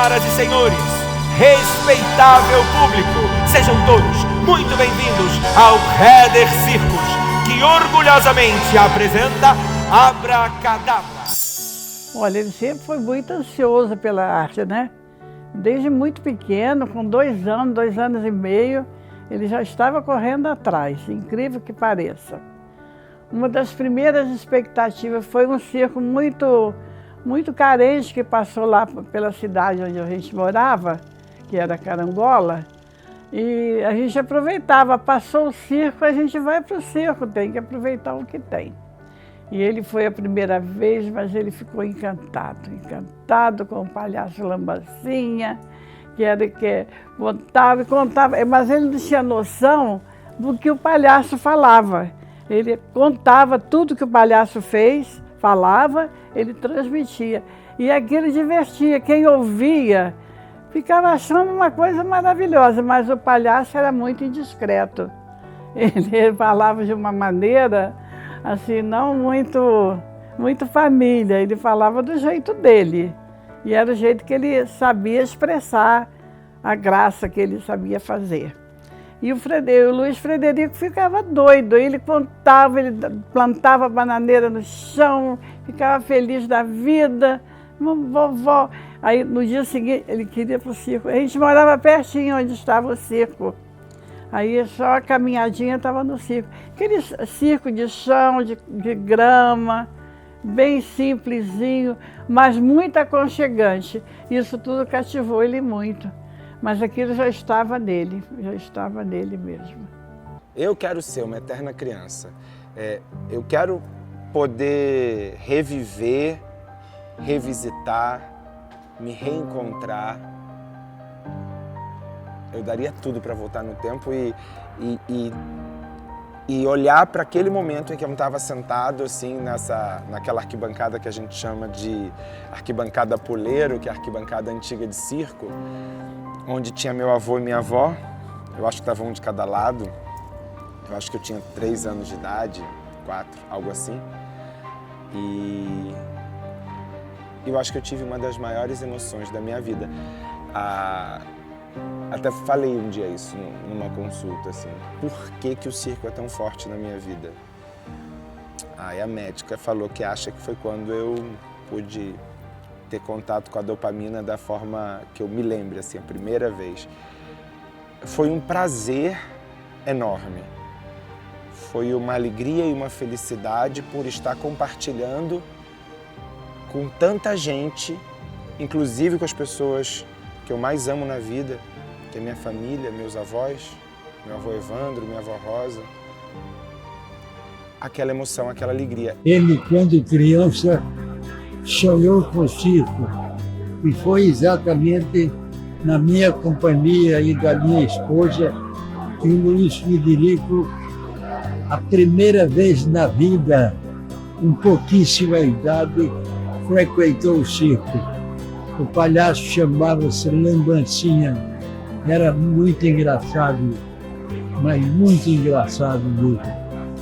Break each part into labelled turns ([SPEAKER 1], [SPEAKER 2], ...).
[SPEAKER 1] Senhoras e senhores, respeitável público, sejam todos muito bem-vindos ao Heder Circus, que orgulhosamente apresenta Abracadabra.
[SPEAKER 2] Olha, ele sempre foi muito ansioso pela arte, né? Desde muito pequeno, com 2 anos e meio, ele já estava correndo atrás, incrível que pareça. Uma das primeiras expectativas foi um circo muito carente que passou lá pela cidade onde a gente morava, que era Carangola, e a gente aproveitava, passou o circo, a gente vai para o circo, tem que aproveitar o que tem. E ele foi a primeira vez, mas ele ficou encantado com o palhaço Lambancinha, que contava, mas ele não tinha noção do que o palhaço falava. Ele contava tudo que o palhaço fez, falava, ele transmitia. E aquilo divertia. Quem ouvia ficava achando uma coisa maravilhosa, mas o palhaço era muito indiscreto. Ele falava de uma maneira, assim, não muito família. Ele falava do jeito dele. E era o jeito que ele sabia expressar a graça que ele sabia fazer. E o Luiz Frederico ficava doido, ele contava, ele plantava bananeira no chão, ficava feliz da vida. Vovó. Aí no dia seguinte ele queria ir para o circo, a gente morava pertinho onde estava o circo. Aí só a caminhadinha estava no circo. Aquele circo de chão, de grama, bem simplesinho, mas muito aconchegante. Isso tudo cativou ele muito. Mas aquilo já estava nele mesmo.
[SPEAKER 3] Eu quero ser uma eterna criança. Eu quero poder reviver, revisitar, me reencontrar. Eu daria tudo para voltar no tempo e olhar para aquele momento em que eu estava sentado assim naquela arquibancada que a gente chama de arquibancada poleiro, que é a arquibancada antiga de circo, onde tinha meu avô e minha avó. Eu acho que estava um de cada lado. Eu acho que eu tinha 3 anos de idade, 4, algo assim. E eu acho que eu tive uma das maiores emoções da minha vida. Até falei um dia isso numa consulta, assim, por que o circo é tão forte na minha vida? Aí a médica falou que acha que foi quando eu pude ter contato com a dopamina da forma que eu me lembro, assim, a primeira vez. Foi um prazer enorme. Foi uma alegria e uma felicidade por estar compartilhando com tanta gente, inclusive com as pessoas que eu mais amo na vida, que é minha família, meus avós, meu avô Evandro, minha avó Rosa. Aquela emoção, aquela alegria.
[SPEAKER 4] Ele, quando criança, sonhou com o circo e foi exatamente na minha companhia e da minha esposa que o Luiz Frederico, a primeira vez na vida, com pouquíssima idade, frequentou o circo. O palhaço chamava-se Lambancinha, era muito engraçado, mas muito engraçado mesmo.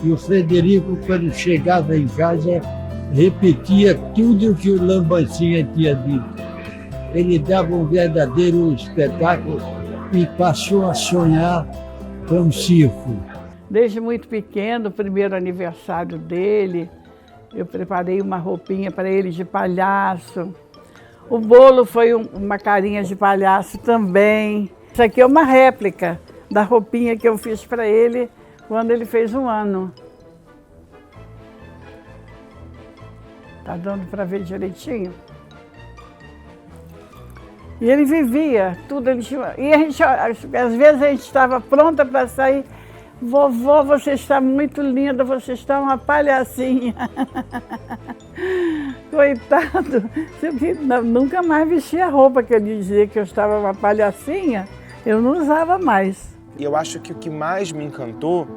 [SPEAKER 4] E o Frederico, quando chegava em casa, repetia tudo o que o Lambancinha tinha dito. Ele dava um verdadeiro espetáculo e passou a sonhar com o circo.
[SPEAKER 2] Desde muito pequeno, o primeiro aniversário dele, eu preparei uma roupinha para ele de palhaço. O bolo foi uma carinha de palhaço também. Isso aqui é uma réplica da roupinha que eu fiz para ele quando ele fez 1 ano. Tá dando para ver direitinho? E ele vivia tudo. E a gente, às vezes a gente estava pronta para sair. Vovó, você está muito linda, você está uma palhacinha. Coitado, eu nunca mais vestia a roupa que ele dizia que eu estava uma palhacinha, eu não usava mais.
[SPEAKER 3] E eu acho que o que mais me encantou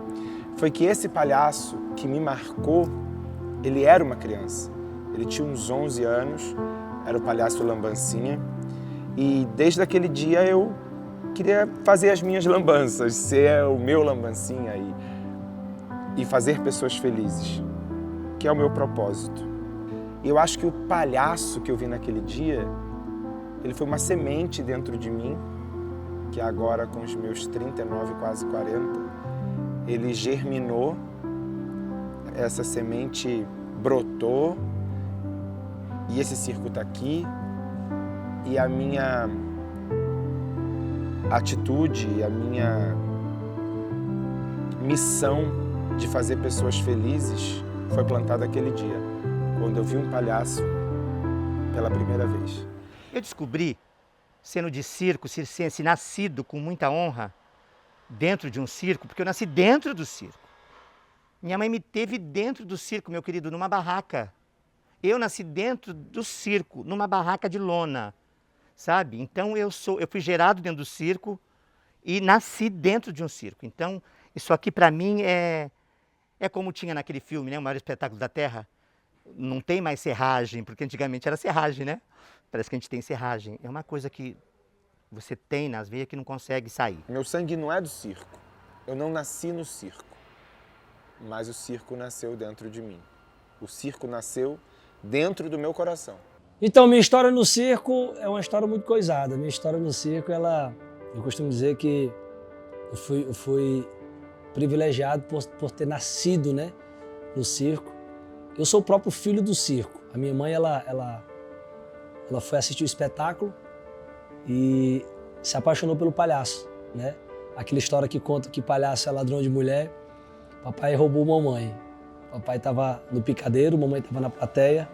[SPEAKER 3] foi que esse palhaço que me marcou, ele era uma criança. Ele tinha uns 11 anos, era o palhaço Lambancinha, e desde aquele dia eu queria fazer as minhas lambanças, ser o meu Lambancinha e fazer pessoas felizes, que é o meu propósito. E eu acho que o palhaço que eu vi naquele dia Ele foi uma semente dentro de mim, que agora com os meus 39, quase 40, ele germinou, essa semente brotou e esse circo está aqui. E a minha atitude, a minha missão de fazer pessoas felizes foi plantada aquele dia, quando eu vi um palhaço pela primeira vez.
[SPEAKER 5] Eu descobri, sendo de circo, circense, nascido com muita honra, dentro de um circo, porque eu nasci dentro do circo. Minha mãe me teve dentro do circo, meu querido, numa barraca. Eu nasci dentro do circo, numa barraca de lona, sabe? Então eu fui gerado dentro do circo e nasci dentro de um circo. Então isso aqui para mim é como tinha naquele filme, né? O Maior Espetáculo da Terra. Não tem mais serragem, porque antigamente era serragem, né? Parece que a gente tem serragem. É uma coisa que você tem nas veias que não consegue sair.
[SPEAKER 3] Meu sangue não é do circo. Eu não nasci no circo. Mas o circo nasceu dentro de mim. O circo nasceu dentro do meu coração.
[SPEAKER 6] Então, minha história no circo é uma história muito coisada. Minha história no circo, eu costumo dizer que eu fui privilegiado por ter nascido, né, no circo. Eu sou o próprio filho do circo. A minha mãe, ela foi assistir o espetáculo e se apaixonou pelo palhaço, né? Aquela história que conta que palhaço é ladrão de mulher. Papai roubou mamãe. Papai estava no picadeiro, mamãe estava na plateia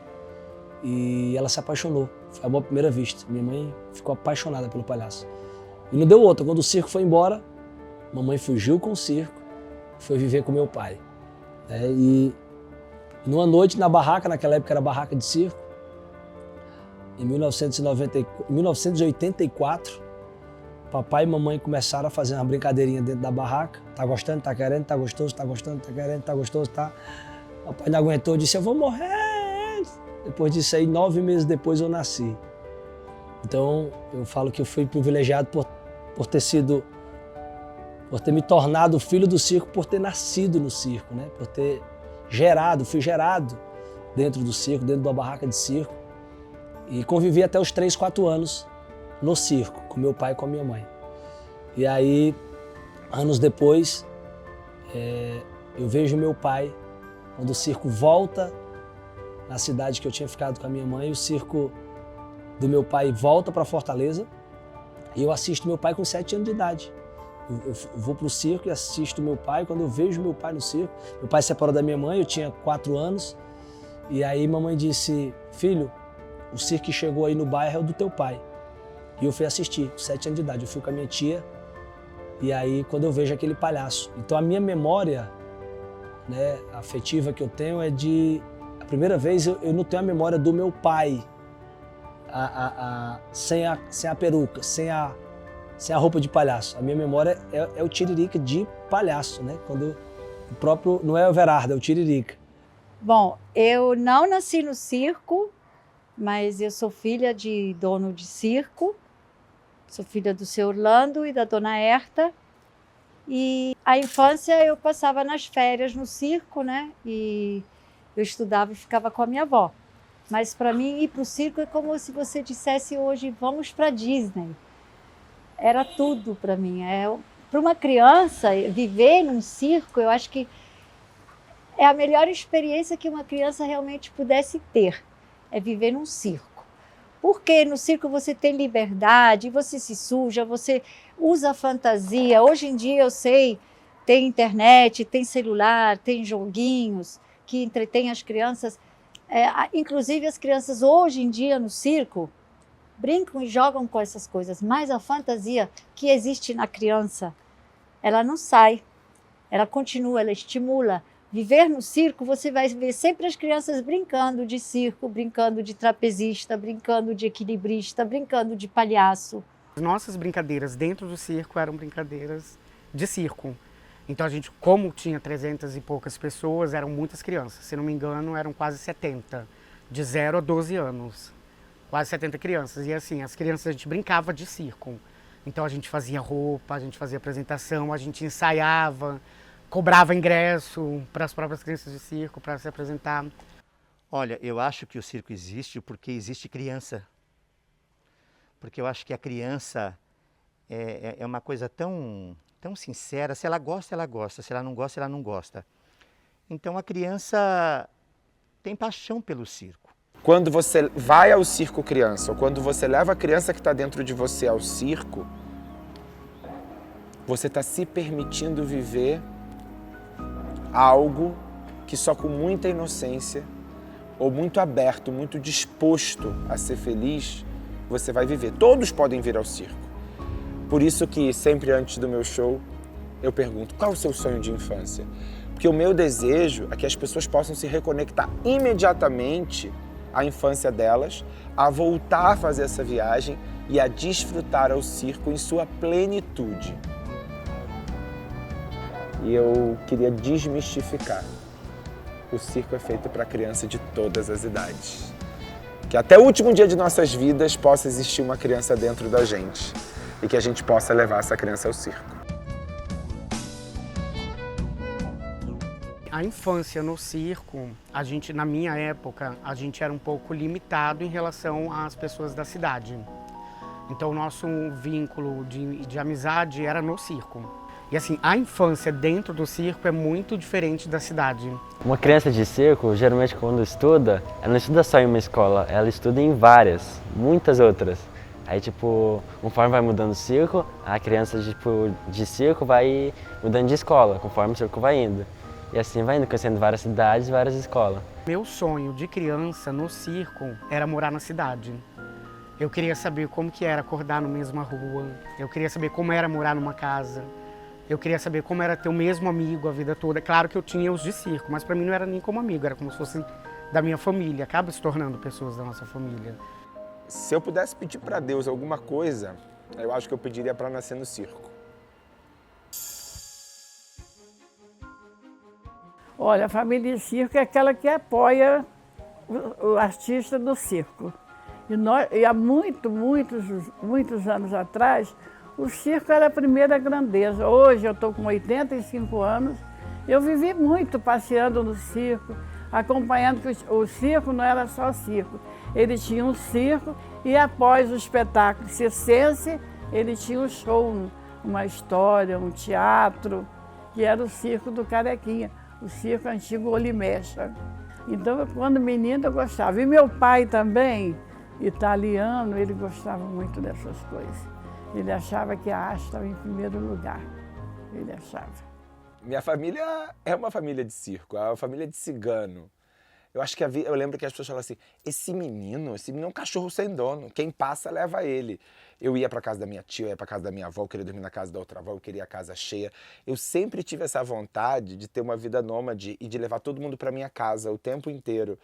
[SPEAKER 6] e ela se apaixonou. Foi a amor à primeira vista. Minha mãe ficou apaixonada pelo palhaço. E não deu outra. Quando o circo foi embora, mamãe fugiu com o circo, foi viver com meu pai. E numa noite na barraca, naquela época era barraca de circo, em 1984, papai e mamãe começaram a fazer uma brincadeirinha dentro da barraca. Tá gostando, tá querendo, tá gostoso, tá gostando, tá querendo, tá gostoso, tá. Papai não aguentou, disse, eu vou morrer. Depois disso aí, 9 meses depois eu nasci. Então, eu falo que eu fui privilegiado por ter me tornado filho do circo, por ter nascido no circo, né? Por ter fui gerado dentro do circo, dentro de uma barraca de circo. E convivi até os 3, 4 anos no circo, com meu pai e com a minha mãe. E aí, anos depois, eu vejo meu pai, quando o circo volta na cidade que eu tinha ficado com a minha mãe, o circo do meu pai volta para Fortaleza e eu assisto meu pai com 7 anos de idade. Eu vou para o circo e assisto meu pai. Quando eu vejo meu pai no circo, meu pai se separou da minha mãe, eu tinha 4 anos. E aí mamãe disse, filho, o circo que chegou aí no bairro é o do teu pai. E eu fui assistir, com 7 anos de idade. Eu fui com a minha tia e aí quando eu vejo aquele palhaço. Então a minha memória, né, afetiva que eu tenho é de... A primeira vez eu não tenho a memória do meu pai sem a peruca, sem a roupa de palhaço. A minha memória é o Tiririca de palhaço, né? Quando o próprio, não é o Everardo, é o Tiririca.
[SPEAKER 7] Bom, eu não nasci no circo, mas eu sou filha de dono de circo. Sou filha do seu Orlando e da dona Herta. E a infância eu passava nas férias no circo, né? E eu estudava e ficava com a minha avó. Mas para mim ir para o circo é como se você dissesse hoje, vamos para Disney. Era tudo para mim. Para uma criança, viver num circo, eu acho que é a melhor experiência que uma criança realmente pudesse ter. É viver num circo. Porque no circo você tem liberdade, você se suja, você usa fantasia. Hoje em dia eu sei, tem internet, tem celular, tem joguinhos que entretêm as crianças. Inclusive as crianças hoje em dia no circo brincam e jogam com essas coisas, mas a fantasia que existe na criança, ela não sai, ela continua, ela estimula. Viver no circo, você vai ver sempre as crianças brincando de circo, brincando de trapezista, brincando de equilibrista, brincando de palhaço.
[SPEAKER 8] As nossas brincadeiras dentro do circo eram brincadeiras de circo. Então a gente, como tinha 300 e poucas pessoas, eram muitas crianças. Se não me engano, eram quase 70, de 0 a 12 anos. Quase 70 crianças. E assim, as crianças a gente brincava de circo. Então a gente fazia roupa, a gente fazia apresentação, a gente ensaiava, cobrava ingresso para as próprias crianças de circo, para se apresentar.
[SPEAKER 5] Olha, eu acho que o circo existe porque existe criança. porque eu acho que a criança é uma coisa tão sincera. Se ela gosta, ela gosta. Se ela não gosta, ela não gosta. Então a criança tem paixão pelo circo.
[SPEAKER 3] Quando você vai ao circo criança, ou quando você leva a criança que está dentro de você ao circo, você está se permitindo viver algo que só com muita inocência, ou muito aberto, muito disposto a ser feliz, você vai viver. Todos podem vir ao circo. Por isso que sempre antes do meu show, eu pergunto, qual é o seu sonho de infância? Porque o meu desejo é que as pessoas possam se reconectar imediatamente à infância delas, a voltar a fazer essa viagem e a desfrutar ao circo em sua plenitude. E eu queria desmistificar. O circo é feito para criança de todas as idades. Que até o último dia de nossas vidas possa existir uma criança dentro da gente e que a gente possa levar essa criança ao circo.
[SPEAKER 8] A infância no circo, na minha época, a gente era um pouco limitado em relação às pessoas da cidade. Então o nosso vínculo de amizade era no circo. E assim, a infância dentro do circo é muito diferente da cidade.
[SPEAKER 9] Uma criança de circo, geralmente quando estuda, ela não estuda só em uma escola, ela estuda em várias, muitas outras. Aí, tipo, conforme vai mudando o circo, a criança de circo vai mudando de escola, conforme o circo vai indo. E assim vai indo, conhecendo várias cidades, várias escolas.
[SPEAKER 8] Meu sonho de criança no circo era morar na cidade. Eu queria saber como que era acordar na mesma rua, eu queria saber como era morar numa casa. Eu queria saber como era ter o mesmo amigo a vida toda. Claro que eu tinha os de circo, mas para mim não era nem como amigo, era como se fosse da minha família. Acaba se tornando pessoas da nossa família.
[SPEAKER 3] Se eu pudesse pedir para Deus alguma coisa, eu acho que eu pediria para nascer no circo.
[SPEAKER 2] Olha, a família de circo é aquela que apoia o artista do circo. E há muitos anos atrás, o circo era a primeira grandeza. Hoje eu estou com 85 anos, eu vivi muito passeando no circo, acompanhando que o circo não era só circo. Ele tinha um circo e após o espetáculo circense, ele tinha um show, uma história, um teatro, que era o circo do Carequinha, o circo antigo Olimecha. Então, quando menina, eu gostava. E meu pai também, italiano, ele gostava muito dessas coisas. Ele achava que a arte estava em primeiro lugar. Ele achava.
[SPEAKER 3] Minha família é uma família de circo, é uma família de cigano. Eu acho que eu lembro que as pessoas falavam assim, esse menino é um cachorro sem dono, quem passa leva ele. Eu ia para casa da minha tia, eu ia para casa da minha avó, eu queria dormir na casa da outra avó, eu queria a casa cheia. Eu sempre tive essa vontade de ter uma vida nômade e de levar todo mundo para minha casa o tempo inteiro.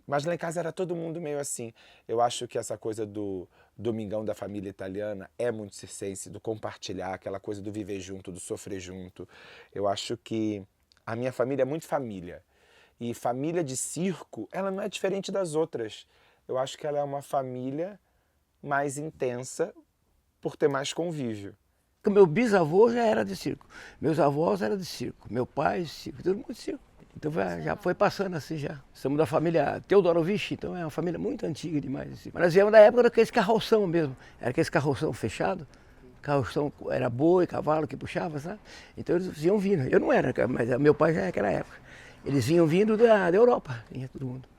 [SPEAKER 3] Mas lá em casa era todo mundo meio assim. Eu acho que essa coisa do domingão da família italiana é muito circense, do compartilhar, aquela coisa do viver junto, do sofrer junto. Eu acho que a minha família é muito família. E família de circo, ela não é diferente das outras. Eu acho que ela é uma família mais intensa por ter mais convívio.
[SPEAKER 10] Meu bisavô já era de circo, meus avós eram de circo, meu pai de circo, todo mundo de circo. Então já foi passando assim já. Somos da família Teodorovich, então é uma família muito antiga demais. Assim. Mas nós viemos da época daqueles carroção mesmo. Era aqueles carroção fechado. Carroção era boi, cavalo que puxava, sabe? Então eles iam vindo. Eu não era, mas meu pai já era naquela época. Eles vinham vindo da Europa, vinha todo mundo.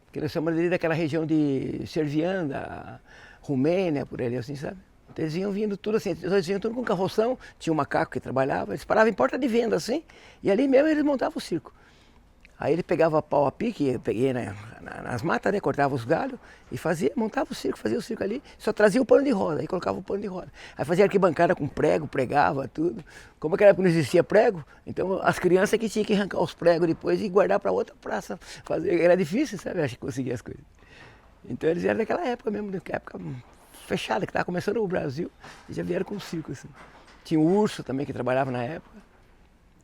[SPEAKER 10] Porque nós somos ali daquela região de Servianda, Romênia, por ali assim, sabe? Então eles vinham vindo tudo assim, eles vinham tudo com carroção, tinha um macaco que trabalhava, eles paravam em porta de venda assim, e ali mesmo eles montavam o circo. Aí ele pegava pau a pique, eu peguei nas matas, né, cortava os galhos e montava o circo, fazia o circo ali, só trazia o pano de roda, aí colocava o pano de roda. Aí fazia arquibancada com prego, pregava tudo. Como naquela época não existia prego, então as crianças que tinham que arrancar os pregos depois e guardar para outra praça. Era difícil, sabe, acho que conseguir as coisas. Então eles eram daquela época mesmo, daquela época fechada, que estava começando o Brasil, e já vieram com o circo assim. Tinha o urso também que trabalhava na época,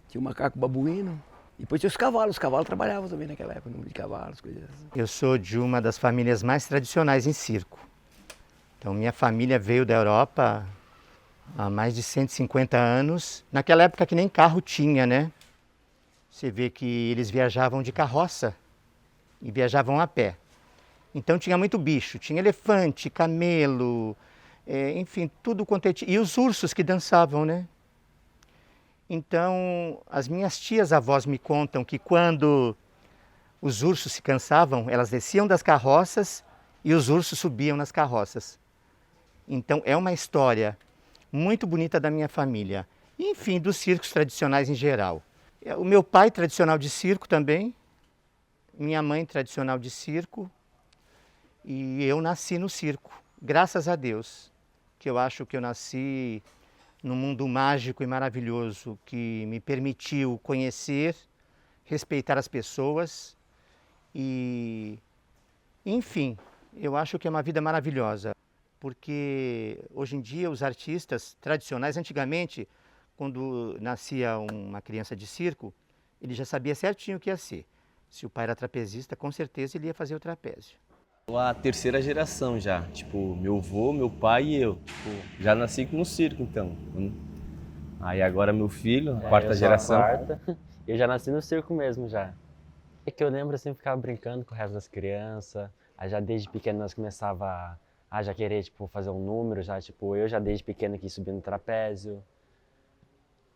[SPEAKER 10] tinha o macaco babuíno. Depois tinha os cavalos trabalhavam também naquela época, número de cavalos, coisas assim.
[SPEAKER 5] Eu sou de uma das famílias mais tradicionais em circo. Então minha família veio da Europa há mais de 150 anos. Naquela época que nem carro tinha, né? Você vê que eles viajavam de carroça e viajavam a pé. Então tinha muito bicho, tinha elefante, camelo, enfim, tudo quanto é... E os ursos que dançavam, né? Então, as minhas tias-avós me contam que quando os ursos se cansavam, elas desciam das carroças e os ursos subiam nas carroças. Então, é uma história muito bonita da minha família. E, enfim, dos circos tradicionais em geral. O meu pai, tradicional de circo também. Minha mãe, tradicional de circo. E eu nasci no circo, graças a Deus. Que eu acho que eu nasci num mundo mágico e maravilhoso que me permitiu conhecer, respeitar as pessoas e, enfim, eu acho que é uma vida maravilhosa, porque hoje em dia os artistas tradicionais, antigamente, quando nascia uma criança de circo, ele já sabia certinho o que ia ser. Se o pai era trapezista, com certeza ele ia fazer o trapézio.
[SPEAKER 11] A terceira geração já, tipo, meu avô, meu pai e eu. Tipo, já nasci no circo, então. Aí agora meu filho, quarta geração.
[SPEAKER 9] Eu já nasci no circo mesmo já. É que eu lembro assim, ficava brincando com o resto das crianças. Aí já desde pequeno nós começava a já querer, tipo, fazer um número, já, tipo, eu já desde pequeno quis subir no trapézio.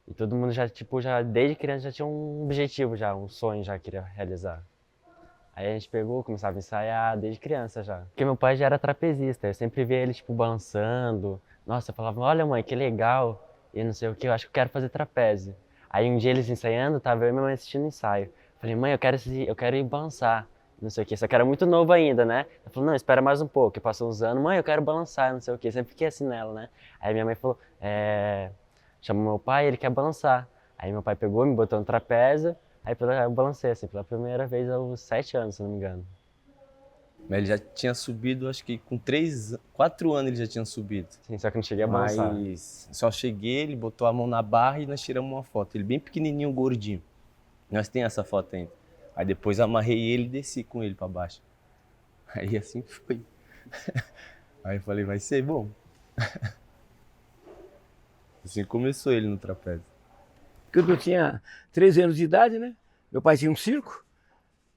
[SPEAKER 9] E todo mundo já, tipo, já desde criança já tinha um objetivo já, um sonho já queria realizar. Aí a gente pegou, começava a ensaiar desde criança já. Porque meu pai já era trapezista, eu sempre via ele, tipo, balançando. Nossa, eu falava, olha mãe, que legal. E não sei o que, eu acho que eu quero fazer trapézio. Aí um dia eles ensaiando, tava eu e minha mãe assistindo o ensaio. Falei, mãe, eu quero ir balançar. Não sei o que, só que era muito novo ainda, né? Ela falou, não, espera mais um pouco. E passou uns anos, mãe, eu quero balançar, não sei o que. Sempre fiquei assim nela, né? Aí minha mãe falou, chama meu pai, ele quer balançar. Aí meu pai pegou, me botou no trapézio. Aí eu balancei assim, pela primeira vez aos 7 anos, se não me engano.
[SPEAKER 11] Mas ele já tinha subido, acho que com 4 anos ele já tinha subido.
[SPEAKER 9] Sim, só que não cheguei a balançar.
[SPEAKER 11] Mas só cheguei, ele botou a mão na barra e nós tiramos uma foto. Ele bem pequenininho, gordinho. Nós tem essa foto ainda. Aí depois amarrei ele e desci com ele pra baixo. Aí assim foi. Aí eu falei, vai ser bom. Assim começou ele no trapézio.
[SPEAKER 10] Quando eu tinha 13 anos de idade, né? Meu pai tinha um circo.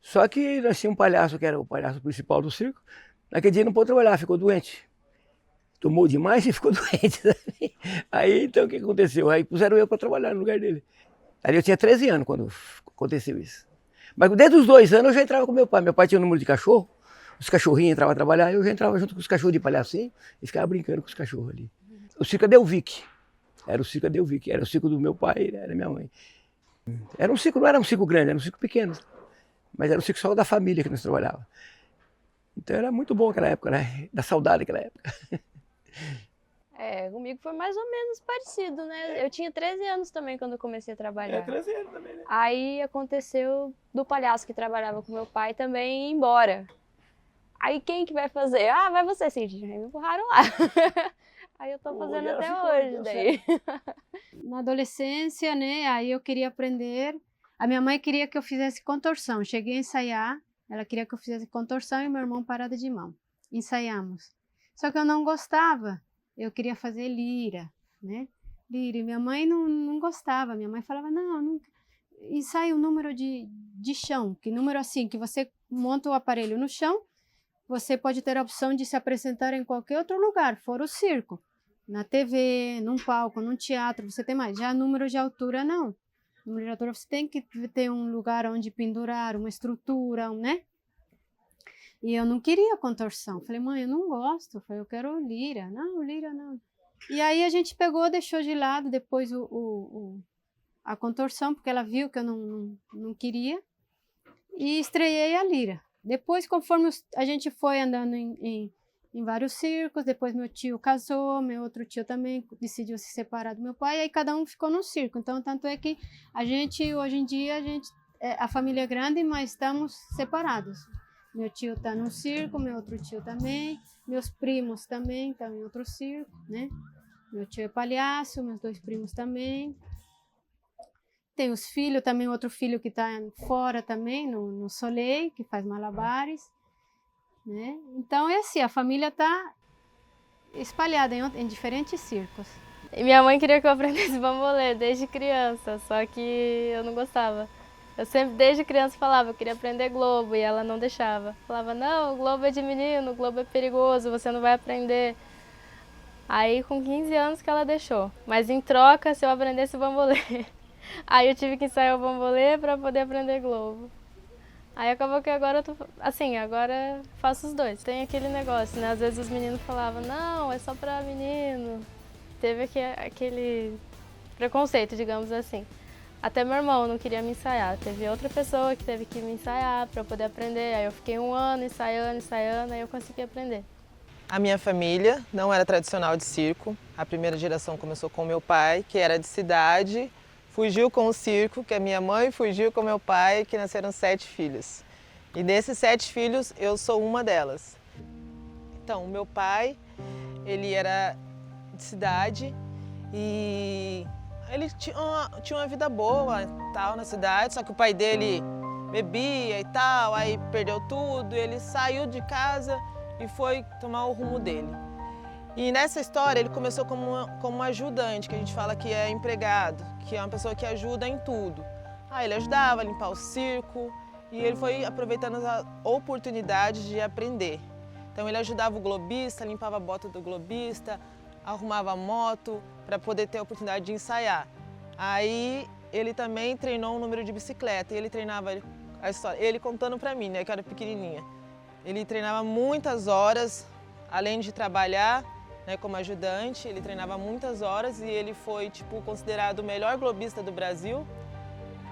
[SPEAKER 10] Só que nós tínhamos um palhaço, que era o palhaço principal do circo. Naquele dia não pôde trabalhar, ficou doente. Tomou demais e ficou doente. Aí então o que aconteceu? Aí puseram eu para trabalhar no lugar dele. Aí eu tinha 13 anos quando aconteceu isso. Mas desde os 2 anos eu já entrava com meu pai. Meu pai tinha um número de cachorro. Os cachorrinhos entravam a trabalhar, eu já entrava junto com os cachorros de palhacinho e ficava brincando com os cachorros ali. O circo Adelvic. Era o circo Adelvic, era o circo do meu pai, era minha mãe. Era um circo, não era um circo grande, era um circo pequeno. Mas era um circo só da família que nós trabalhávamos. Então era muito bom aquela época, né? Da saudade daquela época.
[SPEAKER 12] Comigo foi mais ou menos parecido, né? Eu tinha 13 anos também quando eu comecei a trabalhar.
[SPEAKER 10] 13 anos também, né?
[SPEAKER 12] Aí aconteceu do palhaço que trabalhava com meu pai também ir embora. Aí quem que vai fazer? Ah, vai você, Cindy. Aí me empurraram lá. Aí eu tô fazendo até hoje daí.
[SPEAKER 13] Na adolescência, né, aí eu queria aprender. A minha mãe queria que eu fizesse contorção. Cheguei a ensaiar, ela queria que eu fizesse contorção e meu irmão parada de mão. Ensaiamos. Só que eu não gostava. Eu queria fazer lira, né? Lira. E minha mãe não gostava. Minha mãe falava, não ensaia o número de chão. Que número assim, que você monta o aparelho no chão, você pode ter a opção de se apresentar em qualquer outro lugar, fora o circo. Na TV, num palco, num teatro, você tem mais. Já número de altura, não. Número de altura, você tem que ter um lugar onde pendurar, uma estrutura, né? E eu não queria contorção. Falei, mãe, eu não gosto. Falei, eu quero lira. Não, lira não. E aí a gente pegou, deixou de lado depois a contorção, porque ela viu que eu não queria. E estreiei a lira. Depois, conforme a gente foi andando em vários circos, depois meu tio casou, meu outro tio também decidiu se separar do meu pai, e aí cada um ficou no circo. Então, tanto é que a gente, hoje em dia, a família é grande, mas estamos separados. Meu tio está no circo, meu outro tio também, meus primos também estão em outro circo, né? Meu tio é palhaço, meus 2 primos também. Tem os filhos também, outro filho que está fora também, no Soleil, que faz malabares. Né? Então é assim, a família está espalhada em diferentes circos.
[SPEAKER 12] E minha mãe queria que eu aprendesse bambolê desde criança, só que eu não gostava. Eu sempre, desde criança, falava, eu queria aprender Globo, e ela não deixava. Falava, não, o Globo é de menino, o Globo é perigoso, você não vai aprender. Aí, com 15 anos que ela deixou. Mas em troca, se eu aprendesse o bambolê. Aí eu tive que ensaiar o bambolê para poder aprender Globo. Aí acabou que agora eu tô, assim, agora faço os dois. Tem aquele negócio, né? Às vezes os meninos falavam, não, é só pra menino. Teve aquele preconceito, digamos assim. Até meu irmão não queria me ensaiar. Teve outra pessoa que teve que me ensaiar para eu poder aprender. Aí eu fiquei 1 ano ensaiando, aí eu consegui aprender.
[SPEAKER 14] A minha família não era tradicional de circo. A primeira geração começou com meu pai, que era de cidade, fugiu com o circo, que a minha mãe fugiu com meu pai, que nasceram 7 filhos. E desses 7 filhos, eu sou uma delas. Então, o meu pai, ele era de cidade e ele tinha uma vida boa e tal na cidade, só que o pai dele bebia e tal, aí perdeu tudo, ele saiu de casa e foi tomar o rumo dele. E nessa história ele começou como um ajudante, que a gente fala que é empregado, que é uma pessoa que ajuda em tudo. Aí ele ajudava a limpar o circo e ele foi aproveitando as oportunidades de aprender. Então ele ajudava o globista, limpava a bota do globista, arrumava a moto para poder ter a oportunidade de ensaiar. Aí ele também treinou um número de bicicleta e ele treinava a história, ele contando para mim, né, que eu era pequenininha. Ele treinava muitas horas, além de trabalhar, né, como ajudante, ele treinava muitas horas e ele foi considerado o melhor globista do Brasil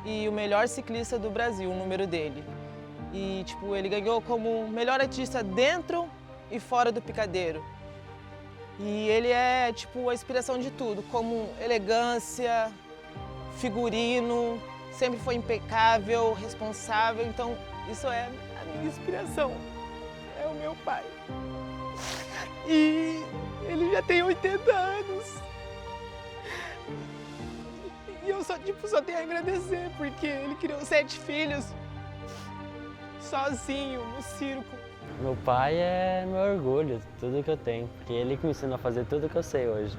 [SPEAKER 14] e o melhor ciclista do Brasil, o número dele. E ele ganhou como melhor artista dentro e fora do picadeiro. E ele é a inspiração de tudo, como elegância, figurino, sempre foi impecável, responsável, então isso é a minha inspiração. É o meu pai. E ele já tem 80 anos. E eu só tenho a agradecer, porque ele criou 7 filhos sozinho, no circo.
[SPEAKER 9] Meu pai é meu orgulho, tudo que eu tenho, porque ele que me ensinou a fazer tudo que eu sei hoje.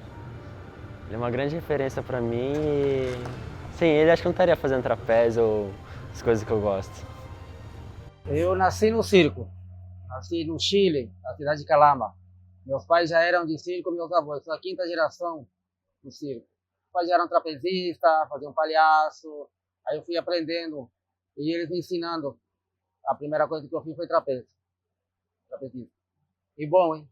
[SPEAKER 9] Ele é uma grande referência para mim e sem ele acho que eu não estaria fazendo trapézio ou as coisas que eu gosto.
[SPEAKER 15] Eu nasci no circo. Nasci no Chile, na cidade de Calama. Meus pais já eram de circo, meus avós. Sou a 5ª geração do circo. Meus pais já eram trapezistas, faziam palhaço. Aí eu fui aprendendo e eles me ensinando. A primeira coisa que eu fiz foi trapezista. E bom, hein?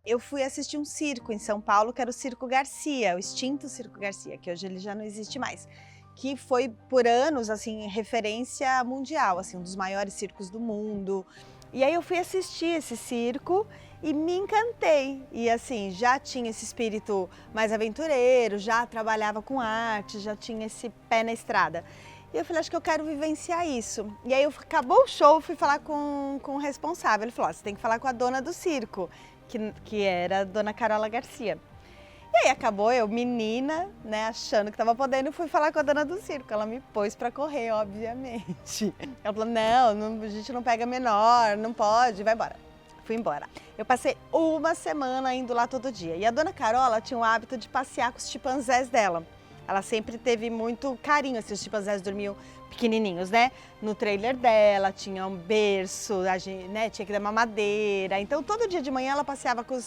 [SPEAKER 16] Eu fui assistir um circo em São Paulo, que era o Circo Garcia, o extinto Circo Garcia, que hoje ele já não existe mais. Que foi por anos assim referência mundial, assim, um dos maiores circos do mundo. E aí eu fui assistir esse circo e me encantei. E assim, já tinha esse espírito mais aventureiro, já trabalhava com arte, já tinha esse pé na estrada. E eu falei, acho que eu quero vivenciar isso. E aí acabou o show, fui falar com o responsável. Ele falou, você tem que falar com a dona do circo, que era a dona Carola Garcia. E aí acabou eu, menina, né, achando que estava podendo, fui falar com a dona do circo. Ela me pôs para correr, obviamente. Ela falou, não, a gente não pega menor, não pode, vai embora. Fui embora. Eu passei 1 semana indo lá todo dia. E a dona Carola tinha o hábito de passear com os chimpanzés dela. Ela sempre teve muito carinho, assim, os chimpanzés dormiam pequenininhos, né? No trailer dela, tinha um berço, né? Tinha que dar mamadeira. Então, todo dia de manhã ela passeava com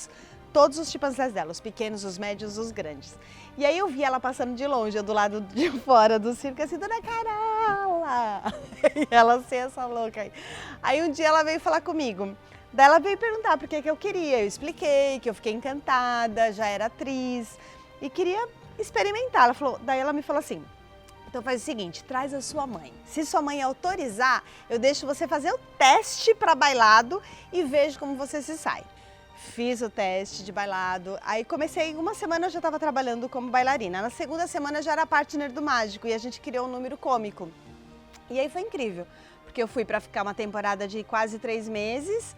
[SPEAKER 16] todos os chimpanzés dela, os pequenos, os médios, os grandes. E aí eu vi ela passando de longe, eu do lado de fora do circo, assim, dona Carola! E ela assim, essa louca aí. Aí um dia ela veio falar comigo. Daí ela veio perguntar por que eu queria. Eu expliquei que eu fiquei encantada, já era atriz e queria experimentar. Daí ela me falou assim, então faz o seguinte, traz a sua mãe. Se sua mãe autorizar, eu deixo você fazer o teste para bailado e vejo como você se sai. Fiz o teste de bailado, aí comecei, 1 semana eu já estava trabalhando como bailarina. Na 2ª semana eu já era partner do Mágico e a gente criou um número cômico. E aí foi incrível, porque eu fui para ficar uma temporada de quase 3 meses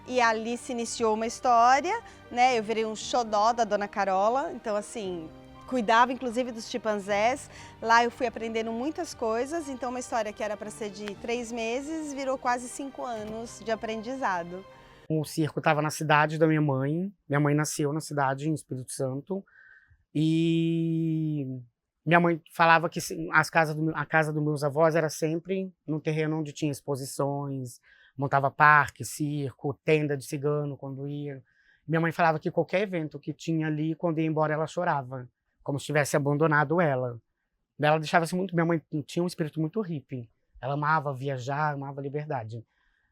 [SPEAKER 16] e ali se iniciou uma história, né? Eu virei um xodó da dona Carola, então assim, cuidava inclusive dos chimpanzés. Lá eu fui aprendendo muitas coisas, então uma história que era para ser de 3 meses virou quase 5 anos de aprendizado.
[SPEAKER 8] O circo estava na cidade da minha mãe nasceu na cidade, em Espírito Santo, e Minha mãe falava que a casa dos meus avós era sempre no terreno onde tinha exposições, montava parque, circo, tenda de cigano quando ia. Minha mãe falava que qualquer evento que tinha ali, quando ia embora, ela chorava, como se tivesse abandonado ela. Ela deixava-se muito. Minha mãe tinha um espírito muito hippie. Ela amava viajar, amava a liberdade.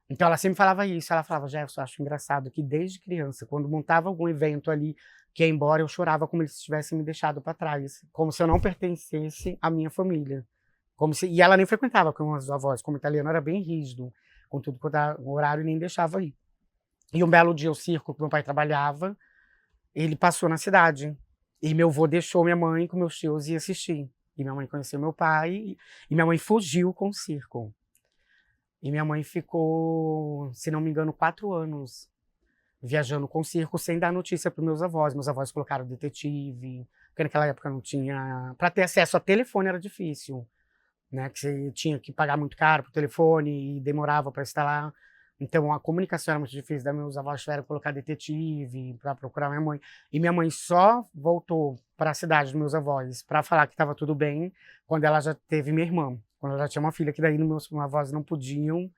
[SPEAKER 8] Então ela sempre falava isso. Ela falava: Jefferson, eu acho engraçado que desde criança, quando montava algum evento ali que ia embora, eu chorava como se tivessem me deixado para trás, como se eu não pertencesse à minha família. E ela nem frequentava com os avós, como italiano era bem rígido, com tudo quanto era horário, e nem deixava ir. E um belo dia, o circo que meu pai trabalhava, ele passou na cidade. E meu avô deixou minha mãe com meus tios e ia assistir. E minha mãe conheceu meu pai, e minha mãe fugiu com o circo. E minha mãe ficou, se não me engano, 4 anos viajando com o circo sem dar notícia para meus avós. Meus avós colocaram detetive, porque naquela época não tinha... Para ter acesso a telefone era difícil, né? Que você tinha que pagar muito caro pro telefone e demorava para instalar. Então a comunicação era muito difícil. Daí meus avós tiveram que colocar detetive para procurar minha mãe. E minha mãe só voltou para a cidade dos meus avós para falar que estava tudo bem quando ela já teve minha irmã. Quando ela já tinha uma filha, que daí meus avós não podiam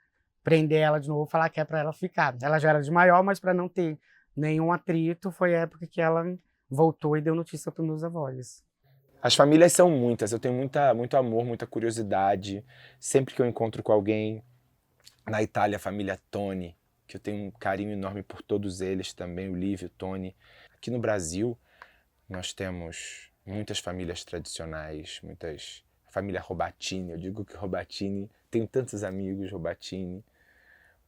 [SPEAKER 8] prender ela de novo, falar que é para ela ficar. Ela já era de maior, mas para não ter nenhum atrito, foi a época que ela voltou e deu notícia para meus avós.
[SPEAKER 3] As famílias são muitas, eu tenho muito amor, muita curiosidade. Sempre que eu encontro com alguém, na Itália, a família Toni, que eu tenho um carinho enorme por todos eles também, o Lívio, o Toni. Aqui no Brasil, nós temos muitas famílias tradicionais, a família Robatini, eu digo que Robatini, tenho tantos amigos Robatini,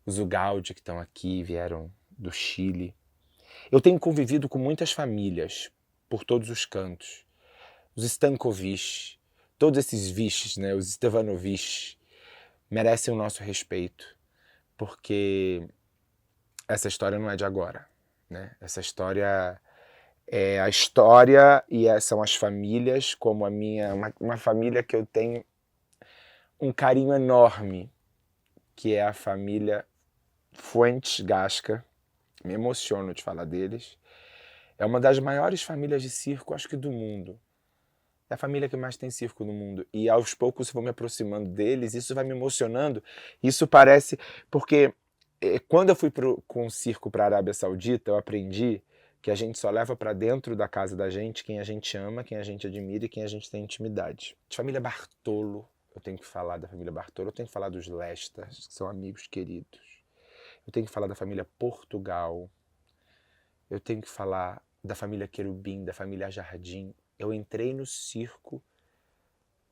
[SPEAKER 3] os Ugaldi que estão aqui, vieram do Chile. Eu tenho convivido com muitas famílias, por todos os cantos. Os Stankovic, todos esses Viches, né, os Stevanovic, merecem o nosso respeito, porque essa história não é de agora, né? Essa história é a história e são as famílias, como a minha, uma família que eu tenho um carinho enorme, que é a família Fuentes Gasca. Me emociono de falar deles. É uma das maiores famílias de circo, acho que do mundo. É a família que mais tem circo no mundo. E aos poucos eu vou me aproximando deles, isso vai me emocionando. Isso parece... Porque quando eu fui com o circo para a Arábia Saudita, eu aprendi que a gente só leva para dentro da casa da gente quem a gente ama, quem a gente admira e quem a gente tem intimidade. De família Bartolo, eu tenho que falar da família Bartolo, eu tenho que falar dos Lestas, que são amigos queridos. Eu tenho que falar da família Portugal. Eu tenho que falar da família Querubim, da família Jardim. Eu entrei no circo.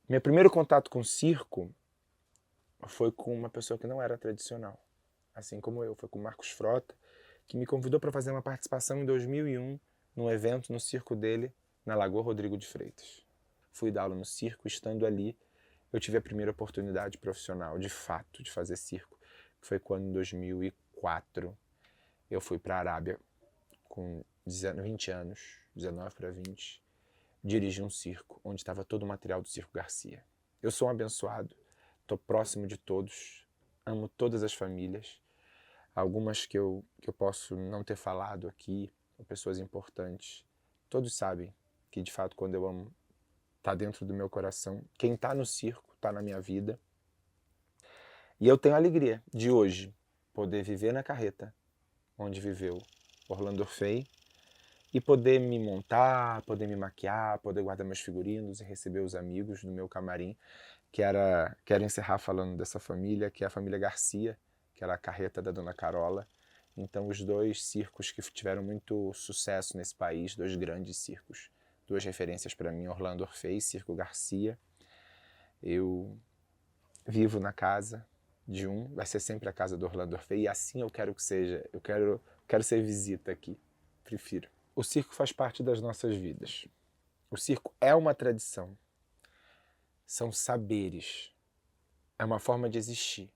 [SPEAKER 3] Meu primeiro contato com circo foi com uma pessoa que não era tradicional, assim como eu. Foi com o Marcos Frota, que me convidou para fazer uma participação em 2001 num evento no circo dele, na Lagoa Rodrigo de Freitas. Fui dar aula no circo, estando ali, eu tive a primeira oportunidade profissional, de fato, de fazer circo, que foi quando, em 2004, eu fui para a Arábia com 20 anos, 19 para 20, dirigi um circo, onde estava todo o material do Circo Garcia. Eu sou um abençoado, estou próximo de todos, amo todas as famílias, algumas que eu posso não ter falado aqui, pessoas importantes. Todos sabem que, de fato, quando eu amo, está dentro do meu coração. Quem está no circo, está na minha vida. E eu tenho a alegria de hoje poder viver na carreta onde viveu Orlando Orfei e poder me montar, poder me maquiar, poder guardar meus figurinos e receber os amigos do meu camarim. Quero encerrar falando dessa família, que é a família Garcia, que era a carreta da Dona Carola. Então, os dois circos que tiveram muito sucesso nesse país, dois grandes circos, duas referências para mim, Orlando Orfei e Circo Garcia. Eu vivo na casa de um, vai ser sempre a casa do Orlando Orfei, e assim eu quero que seja. Eu quero ser visita aqui, prefiro. O circo faz parte das nossas vidas. O circo é uma tradição. São saberes. É uma forma de existir.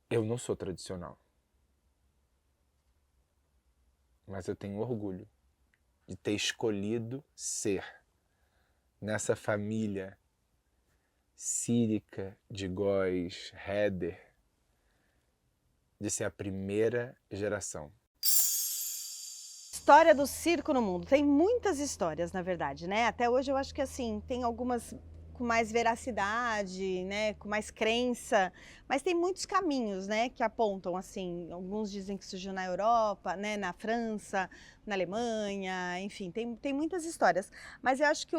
[SPEAKER 3] Eu não sou tradicional. Mas eu tenho orgulho de ter escolhido ser nessa família Círica, de Góes, Heder, de ser a primeira geração.
[SPEAKER 16] História do circo no mundo. Tem muitas histórias, na verdade, né? Até hoje eu acho que assim, tem algumas com mais veracidade, né, com mais crença, mas tem muitos caminhos, né, que apontam assim. Alguns dizem que surgiu na Europa, né, na França, na Alemanha, enfim, tem muitas histórias. Mas eu acho que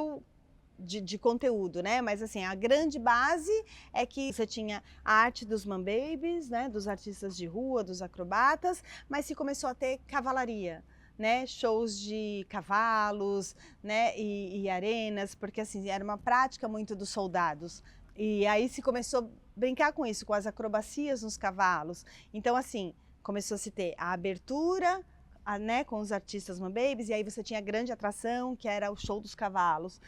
[SPEAKER 16] de conteúdo, né? Mas assim, a grande base é que você tinha a arte dos man-babies, né, dos artistas de rua, dos acrobatas, mas se começou a ter cavalaria, né, shows de cavalos, né, e arenas, porque assim, era uma prática muito dos soldados. E aí se começou a brincar com isso, com as acrobacias nos cavalos. Então assim, começou a se ter a abertura, né, com os artistas man-babies, e aí você tinha a grande atração, que era o show dos cavalos.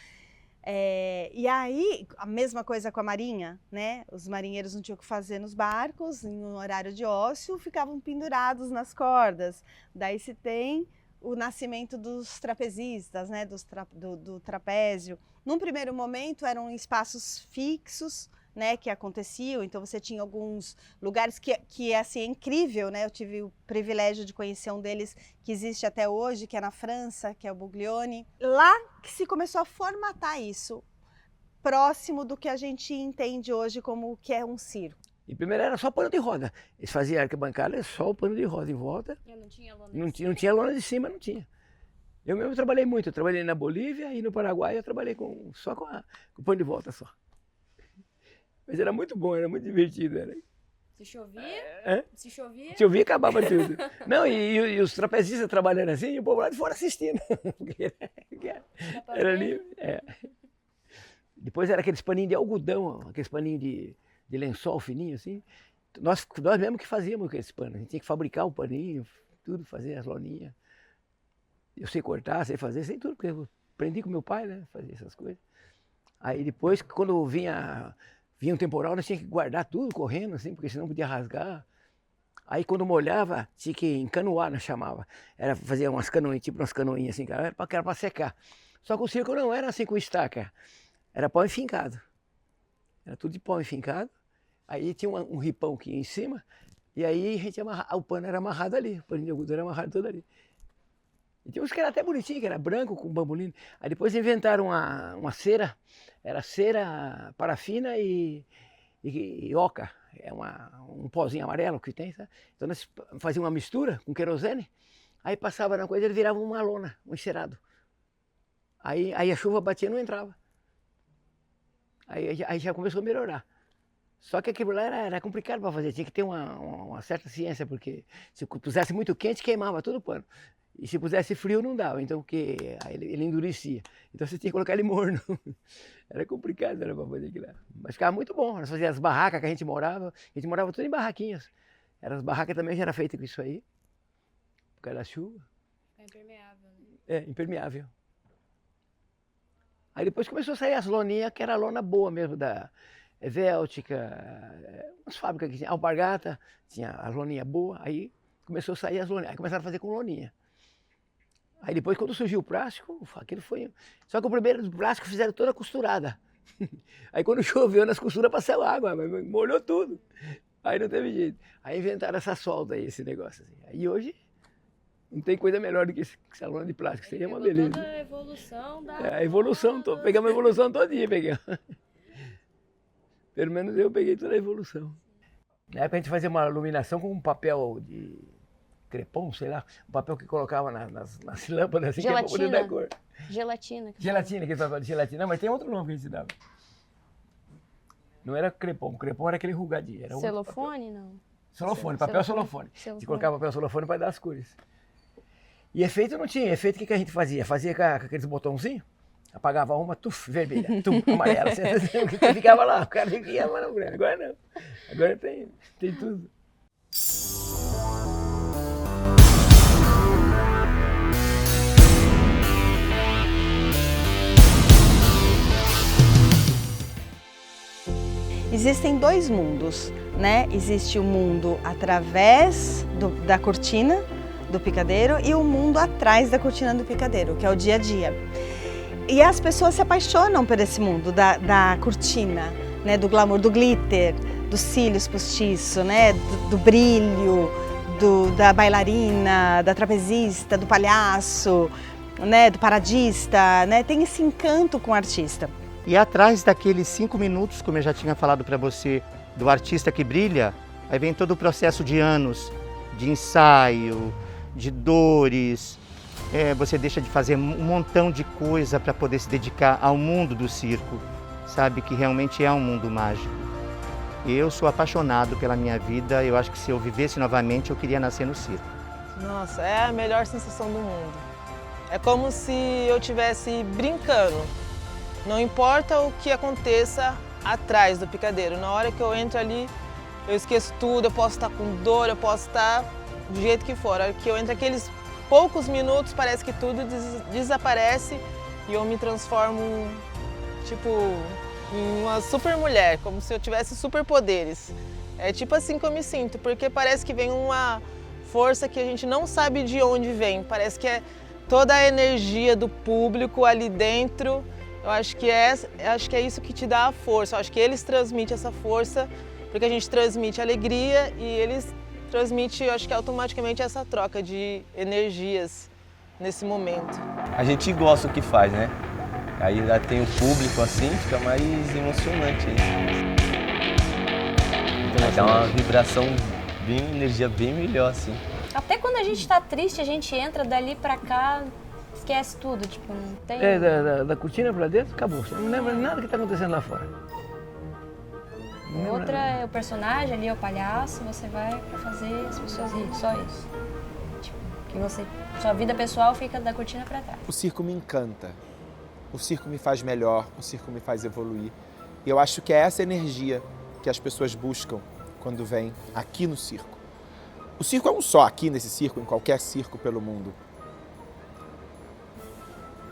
[SPEAKER 16] E aí, a mesma coisa com a marinha, né? Os marinheiros não tinham o que fazer nos barcos, no horário de ócio, ficavam pendurados nas cordas. Daí se tem o nascimento dos trapezistas, né? Do trapézio. Num primeiro momento eram espaços fixos, né, que aconteciam, então você tinha alguns lugares que assim, é incrível, né? Eu tive o privilégio de conhecer um deles que existe até hoje, que é na França, que é o Buglioni. Lá que se começou a formatar isso, próximo do que a gente entende hoje como o que é um circo.
[SPEAKER 10] E primeiro era só pano de roda. Eles faziam arquibancada, só o pano de roda em volta.
[SPEAKER 12] Não tinha lona
[SPEAKER 10] não tinha lona de cima, não tinha. Eu mesmo trabalhei muito, eu trabalhei na Bolívia e no Paraguai eu trabalhei só com o pano de volta só. Mas era muito bom, era muito divertido. Era.
[SPEAKER 12] Se chovia? Se chovia?
[SPEAKER 10] Chovia, acabava tudo. Não, e os trapezistas trabalhando assim, e o povo lá de fora assistindo. Era livre. Depois era aqueles paninhos de algodão, aqueles paninhos de lençol fininho assim. Nós mesmo que fazíamos aqueles panos. A gente tinha que fabricar o paninho, tudo, fazer as loninhas. Eu sei cortar, sei fazer, sei tudo, porque eu aprendi com meu pai, né, fazer essas coisas. Aí depois, quando vinha um temporal, nós tínhamos que guardar tudo correndo, assim, porque senão podia rasgar. Aí quando molhava, tinha que encanoar, nós chamava. Era fazer umas canoinhas, tipo umas canoinhas assim, que era para secar. Só que o circo não era assim com estaca, era pau enfincado. Era tudo de pau enfincado. Aí tinha um ripão aqui em cima, e aí a gente o pano era amarrado ali, o paninho de algodão era amarrado todo ali. E tinha uns que era até bonitinho, que era branco com bambolino. Aí depois inventaram uma cera, era cera parafina e oca. É um pozinho amarelo que tem, sabe? Então nós fazíamos uma mistura com querosene, aí passava na coisa, ele virava uma lona, um encerado. Aí a chuva batia e não entrava. Aí já começou a melhorar. Só que aquilo lá era complicado para fazer, tinha que ter uma certa ciência, porque se pusesse muito quente, queimava todo o pano. E se pusesse frio, não dava, então aí ele endurecia. Então você tinha que colocar ele morno. Era complicado para fazer aquilo lá. Mas ficava muito bom. Nós fazíamos as barracas que a gente morava tudo em barraquinhas. As barracas também já eram feitas com isso aí, por causa da chuva.
[SPEAKER 12] É impermeável, né?
[SPEAKER 10] É, impermeável. Aí depois começou a sair as loninhas, que era a lona boa mesmo, da Véutica, umas fábricas que tinha, Alpargata, tinha as loninhas boas, aí começou a sair as loninhas, aí começaram a fazer com loninha. Aí depois, quando surgiu o plástico, aquilo foi... Só que o primeiro do plástico fizeram toda costurada. Aí quando choveu nas costuras, passou água, mas molhou tudo. Aí não teve jeito. Aí inventaram essa solda aí, esse negócio assim. Aí hoje, não tem coisa melhor do que essa lona de plástico, seria uma beleza.
[SPEAKER 12] Toda a evolução da...
[SPEAKER 10] A evolução, pegamos a evolução todinha, pegamos. Pelo menos eu peguei toda a evolução. Na época a gente fazia uma iluminação com um papel de crepom, sei lá, um papel que colocava nas lâmpadas assim,
[SPEAKER 12] gelatina.
[SPEAKER 10] Que é pra poder dar cor.
[SPEAKER 12] Gelatina.
[SPEAKER 10] Gelatina, aquele papel de gelatina. Não, mas tem outro nome que a gente dava. Não era crepom era aquele rugadinho. Era
[SPEAKER 12] celofone, não?
[SPEAKER 10] Solofone, papel solofone. A gente colocava papel solofone para dar as cores. E efeito não tinha, efeito o que a gente fazia? Fazia com aqueles botãozinhos, apagava uma, vermelha, amarela, você ficava lá, o cara ia lá no grande. Agora não, agora tem tudo.
[SPEAKER 16] Existem dois mundos, né? Existe o mundo através da cortina do picadeiro e o mundo atrás da cortina do picadeiro, que é o dia a dia. E as pessoas se apaixonam por esse mundo da cortina, né? Do glamour, do glitter, dos cílios postiços, né? Do brilho, da bailarina, da trapezista, do palhaço, né, do paradista, né? Tem esse encanto com o artista.
[SPEAKER 5] E atrás daqueles 5 minutos, como eu já tinha falado para você, do artista que brilha, aí vem todo o processo de anos, de ensaio, de dores. Você deixa de fazer um montão de coisa para poder se dedicar ao mundo do circo, sabe? Que realmente é um mundo mágico. Eu sou apaixonado pela minha vida, eu acho que se eu vivesse novamente, eu queria nascer no circo.
[SPEAKER 14] Nossa, é a melhor sensação do mundo. É como se eu estivesse brincando. Não importa o que aconteça atrás do picadeiro, na hora que eu entro ali, eu esqueço tudo, eu posso estar com dor, eu posso estar do jeito que for. A hora que eu entro aqueles poucos minutos, parece que tudo desaparece e eu me transformo, tipo, em uma super mulher, como se eu tivesse superpoderes. É tipo assim que eu me sinto, porque parece que vem uma força que a gente não sabe de onde vem. Parece que é toda a energia do público ali dentro. Eu acho que é isso que te dá a força. Eu acho que eles transmitem essa força, porque a gente transmite alegria e eles transmitem, eu acho que automaticamente, essa troca de energias nesse momento.
[SPEAKER 11] A gente gosta do que faz, né? Aí lá tem o público assim, fica mais emocionante. Aí dá uma vibração, energia bem melhor assim.
[SPEAKER 12] Até quando a gente tá triste, a gente entra dali pra cá, esquece tudo, tipo, não tem...
[SPEAKER 10] Da cortina pra dentro, acabou. Você não lembra nada que tá acontecendo lá fora.
[SPEAKER 12] Outra é o personagem, ali é o palhaço, você vai pra fazer as pessoas rirem, só isso. Tipo, que sua vida pessoal fica da cortina pra trás.
[SPEAKER 3] O circo me encanta. O circo me faz melhor, o circo me faz evoluir. E eu acho que é essa energia que as pessoas buscam quando vêm aqui no circo. O circo é um só aqui nesse circo, em qualquer circo pelo mundo.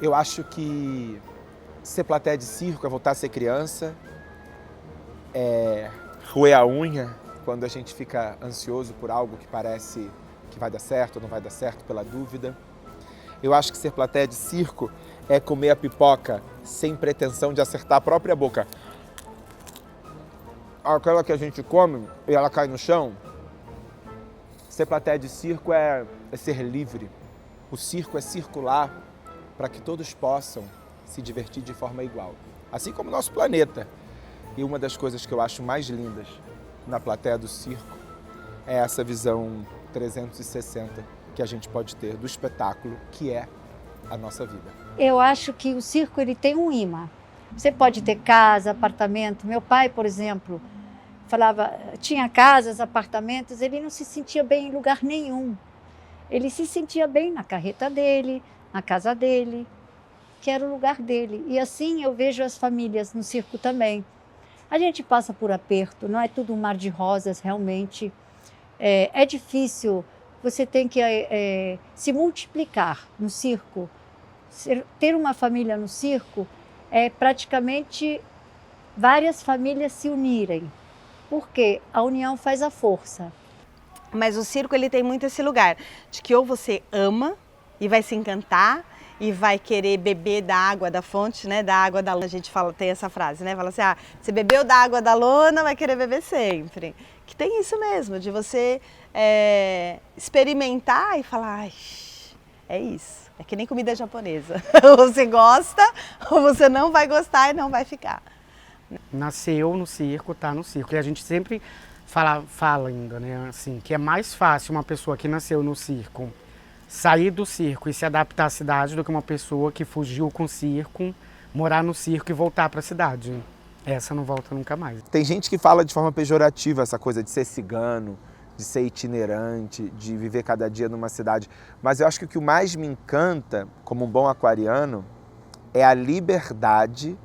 [SPEAKER 3] Eu acho que ser plateia de circo é voltar a ser criança, é roer a unha quando a gente fica ansioso por algo que parece que vai dar certo ou não vai dar certo pela dúvida. Eu acho que ser plateia de circo é comer a pipoca sem pretensão de acertar a própria boca. Aquela que a gente come e ela cai no chão. Ser plateia de circo é ser livre. O circo é circular para que todos possam se divertir de forma igual. Assim como o nosso planeta. E uma das coisas que eu acho mais lindas na plateia do circo é essa visão 360 que a gente pode ter do espetáculo que é a nossa vida.
[SPEAKER 7] Eu acho que o circo ele tem um imã. Você pode ter casa, apartamento. Meu pai, por exemplo, tinha casas, apartamentos, ele não se sentia bem em lugar nenhum. Ele se sentia bem na carreta dele, na casa dele, que era o lugar dele. E assim eu vejo as famílias no circo também. A gente passa por aperto, não é tudo um mar de rosas, realmente. É difícil, você tem que se multiplicar no circo. Ter uma família no circo é praticamente várias famílias se unirem, porque a união faz a força.
[SPEAKER 16] Mas o circo ele tem muito esse lugar de que ou você ama e vai se encantar e vai querer beber da água da fonte, né? Da água da lona. A gente tem essa frase, né? Fala assim, você bebeu da água da lona, vai querer beber sempre. Que tem isso mesmo, de você experimentar e falar, ai, é isso. É que nem comida japonesa. Ou você gosta, ou você não vai gostar e não vai ficar.
[SPEAKER 8] Nasceu no circo, tá no circo. E a gente sempre fala ainda, né? Assim, que é mais fácil uma pessoa que nasceu no circo sair do circo e se adaptar à cidade do que uma pessoa que fugiu com o circo, morar no circo e voltar para a cidade. Essa não volta nunca mais.
[SPEAKER 3] Tem gente que fala de forma pejorativa essa coisa de ser cigano, de ser itinerante, de viver cada dia numa cidade. Mas eu acho que o que mais me encanta, como um bom aquariano, é a liberdade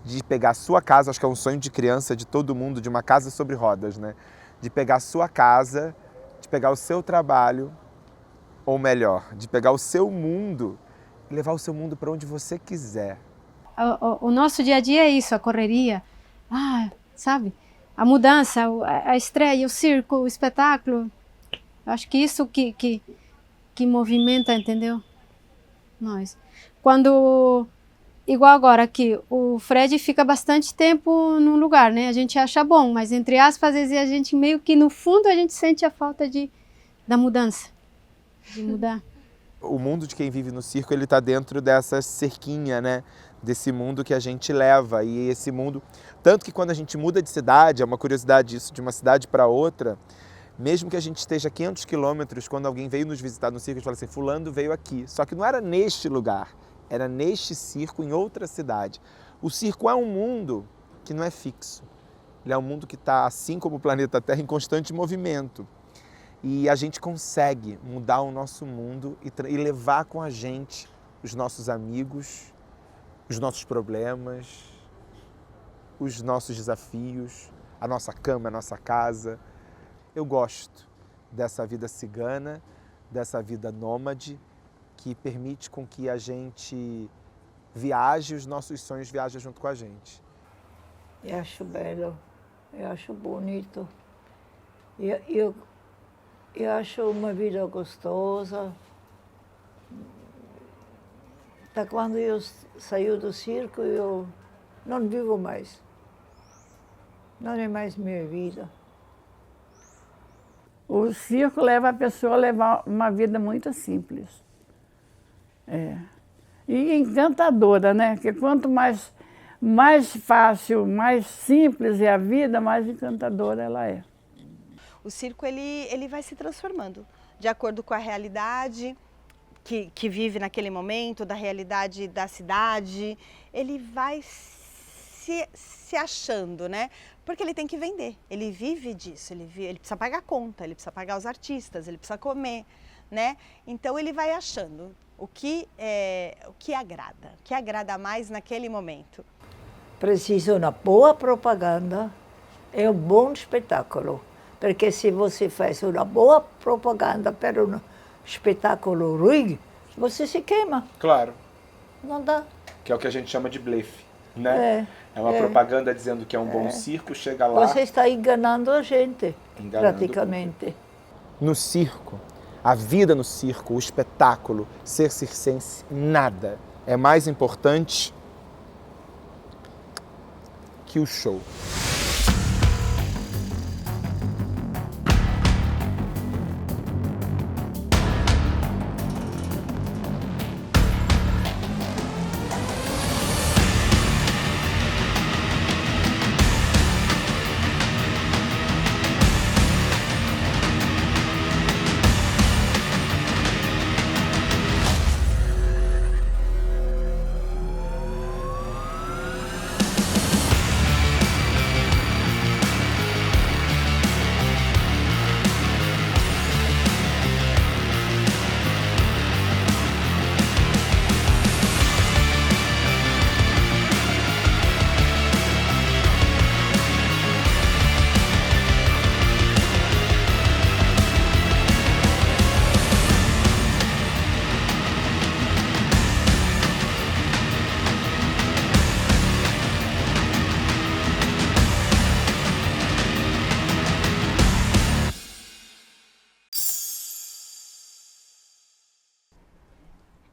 [SPEAKER 3] de pegar a sua casa, acho que é um sonho de criança de todo mundo, de uma casa sobre rodas, né? De pegar a sua casa, de pegar o seu trabalho, ou melhor, de pegar o seu mundo e levar o seu mundo para onde você quiser.
[SPEAKER 13] O nosso dia a dia é isso, a correria, sabe? A mudança, a estreia, o circo, o espetáculo. Eu acho que isso que movimenta, entendeu? Nós. Quando, igual agora aqui, o Fred fica bastante tempo num lugar, né? A gente acha bom, mas entre aspas, às vezes a gente meio que no fundo a gente sente a falta de da mudança, de mudar.
[SPEAKER 3] O mundo de quem vive no circo, ele está dentro dessa cerquinha, né? Desse mundo que a gente leva. E esse mundo... Tanto que quando a gente muda de cidade, é uma curiosidade isso, de uma cidade para outra, mesmo que a gente esteja a 500 quilômetros, quando alguém veio nos visitar no circo, a gente fala assim, fulano veio aqui. Só que não era neste lugar, era neste circo, em outra cidade. O circo é um mundo que não é fixo. Ele é um mundo que está, assim como o planeta Terra, em constante movimento. E a gente consegue mudar o nosso mundo e levar com a gente os nossos amigos, os nossos problemas, os nossos desafios, a nossa cama, a nossa casa. Eu gosto dessa vida cigana, dessa vida nômade, que permite com que a gente viaje, os nossos sonhos viajem junto com a gente.
[SPEAKER 17] Eu acho belo, eu acho bonito. Eu acho uma vida gostosa. Até quando eu saí do circo, eu não vivo mais. Não é mais minha vida.
[SPEAKER 2] O circo leva a pessoa a levar uma vida muito simples. E encantadora, né? Porque quanto mais fácil, mais simples é a vida, mais encantadora ela é.
[SPEAKER 16] O circo ele vai se transformando de acordo com a realidade que vive naquele momento, da realidade da cidade. Ele vai se achando, né? Porque ele tem que vender, ele vive disso, ele precisa pagar conta, ele precisa pagar os artistas, ele precisa comer, né? Então ele vai achando o que agrada mais naquele momento.
[SPEAKER 17] Precisa uma boa propaganda e um bom espetáculo. Porque se você faz uma boa propaganda para um espetáculo ruim, você se queima.
[SPEAKER 3] Claro.
[SPEAKER 17] Não dá.
[SPEAKER 3] Que é o que a gente chama de blefe, né? É uma propaganda dizendo que é um bom circo, chega lá...
[SPEAKER 17] Você está enganando a gente, praticamente.
[SPEAKER 3] No circo, a vida no circo, o espetáculo, ser circense, nada é mais importante que o show.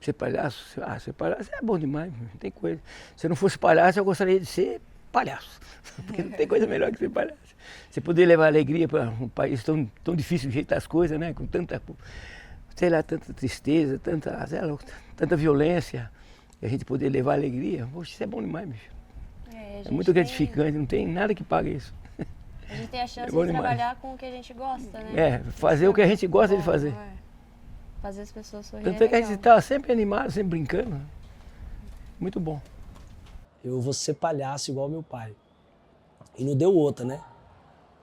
[SPEAKER 10] Ser palhaço? Ser palhaço é bom demais, não tem coisa. Se eu não fosse palhaço, eu gostaria de ser palhaço. Porque não tem coisa melhor que ser palhaço. Você poder levar alegria para um país tão difícil de jeitar as coisas, né? Com tanta, sei lá, tanta tristeza, tanta violência. E a gente poder levar alegria, poxa, isso é bom demais, bicho. É muito gratificante, não tem nada que pague isso.
[SPEAKER 12] A gente tem a chance de trabalhar com o que a gente gosta, né?
[SPEAKER 10] Fazer o que a gente gosta de fazer.
[SPEAKER 12] Fazer as pessoas sorrirem.
[SPEAKER 10] Tanto é que a gente está sempre animado, sempre brincando. Muito bom.
[SPEAKER 6] Eu vou ser palhaço igual meu pai. E não deu outra, né?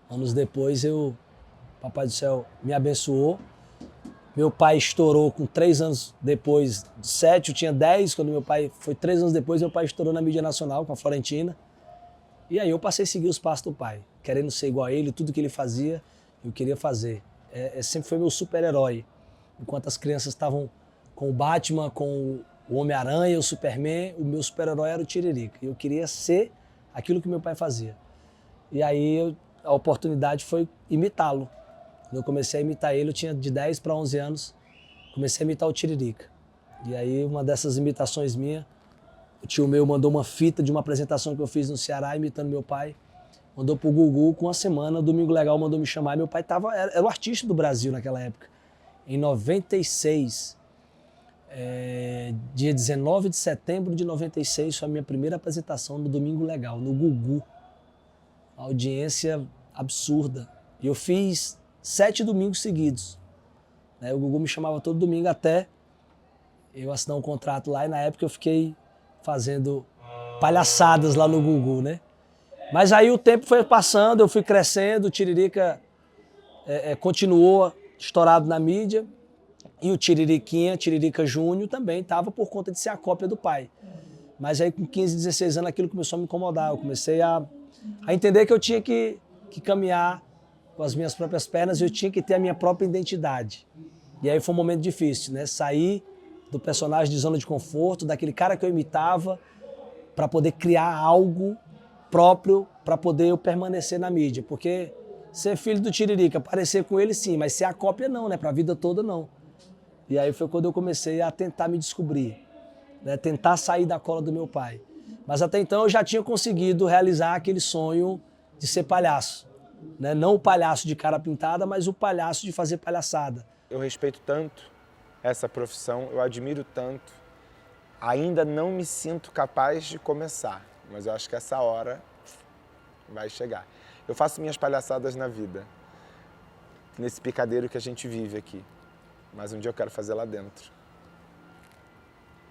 [SPEAKER 6] Anos depois, Papai do Céu me abençoou. Meu pai estourou com 3 anos depois, 7, eu tinha 10, quando meu pai, foi 3 anos depois, meu pai estourou na mídia nacional com a Florentina. E aí eu passei a seguir os passos do pai, querendo ser igual a ele, tudo que ele fazia, eu queria fazer. Sempre foi meu super-herói. Enquanto as crianças estavam com o Batman, com o Homem-Aranha, o Superman, o meu super-herói era o Tiririca. Eu queria ser aquilo que meu pai fazia. E aí a oportunidade foi imitá-lo. Quando eu comecei a imitar ele, eu tinha de 10 para 11 anos, comecei a imitar o Tiririca. E aí uma dessas imitações minhas, o tio meu mandou uma fita de uma apresentação que eu fiz no Ceará, imitando meu pai. Mandou pro Gugu, com uma semana, Domingo Legal mandou me chamar. Meu pai era o artista do Brasil naquela época. Em 96, dia 19 de setembro de 96, foi a minha primeira apresentação no Domingo Legal, no Gugu. Uma audiência absurda. E eu fiz 7 domingos seguidos. O Gugu me chamava todo domingo até eu assinar um contrato lá, e na época eu fiquei fazendo palhaçadas lá no Gugu, né? Mas aí o tempo foi passando, eu fui crescendo, o Tiririca continuou estourado na mídia, e o Tiririca Júnior também estava por conta de ser a cópia do pai. Mas aí com 15, 16 anos aquilo começou a me incomodar, eu comecei a entender que eu tinha que caminhar com as minhas próprias pernas, eu tinha que ter a minha própria identidade. E aí foi um momento difícil, né? Sair do personagem de zona de conforto, daquele cara que eu imitava, para poder criar algo próprio, para poder eu permanecer na mídia. Porque ser filho do Tiririca, parecer com ele sim, mas ser a cópia não, né? Para a vida toda não. E aí foi quando eu comecei a tentar me descobrir, né? Tentar sair da cola do meu pai. Mas até então eu já tinha conseguido realizar aquele sonho de ser palhaço, né? Não o palhaço de cara pintada, mas o palhaço de fazer palhaçada.
[SPEAKER 3] Eu respeito tanto essa profissão, eu admiro tanto, ainda não me sinto capaz de começar, mas eu acho que essa hora vai chegar. Eu faço minhas palhaçadas na vida, nesse picadeiro que a gente vive aqui, mas um dia eu quero fazer lá dentro,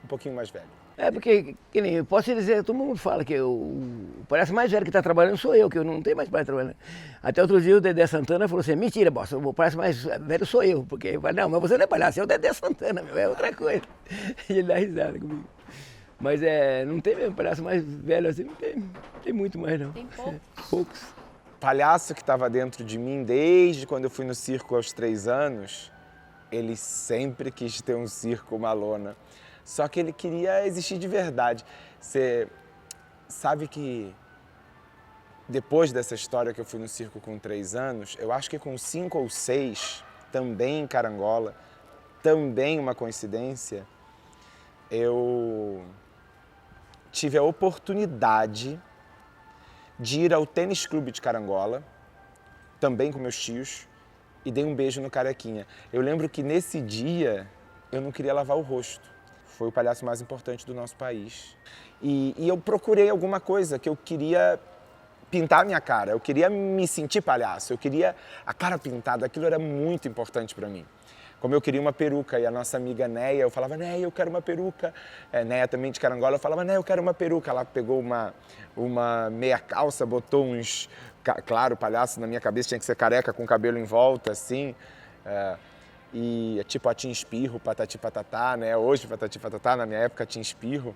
[SPEAKER 3] um pouquinho mais velho.
[SPEAKER 10] Porque, que nem eu posso dizer, todo mundo fala que o palhaço mais velho que está trabalhando sou eu, que eu não tenho mais palhaço trabalhando. Até outro dia o Dedé Santana falou assim, mentira, bosta, o palhaço mais velho sou eu. Porque eu falei, não, mas você não é palhaço, é o Dedé Santana, meu, é outra coisa. E ele dá risada comigo. Mas não tem mesmo palhaço mais velho assim, não tem muito mais não. Tem poucos. Poucos.
[SPEAKER 3] Palhaço que estava dentro de mim desde quando eu fui no circo aos 3 anos, ele sempre quis ter um circo, uma lona. Só que ele queria existir de verdade. Você sabe que depois dessa história que eu fui no circo com 3 anos, eu acho que com 5 ou 6, também em Carangola, também uma coincidência, eu tive a oportunidade de ir ao Tênis Clube de Carangola, também com meus tios, e dei um beijo no Carequinha. Eu lembro que nesse dia eu não queria lavar o rosto. Foi o palhaço mais importante do nosso país. E eu procurei alguma coisa que eu queria pintar a minha cara, eu queria me sentir palhaço, eu queria a cara pintada, aquilo era muito importante para mim. Como eu queria uma peruca, e a nossa amiga Neia, eu falava, Neia, eu quero uma peruca. Neia também de Carangola, eu falava, Neia, eu quero uma peruca. Ela pegou uma meia calça, botou uns... Claro, palhaço na minha cabeça tinha que ser careca, com cabelo em volta, assim. E tipo a Tim Espirro, Patati Patatá, né? Hoje Patati Patatá, na minha época Tim Espirro.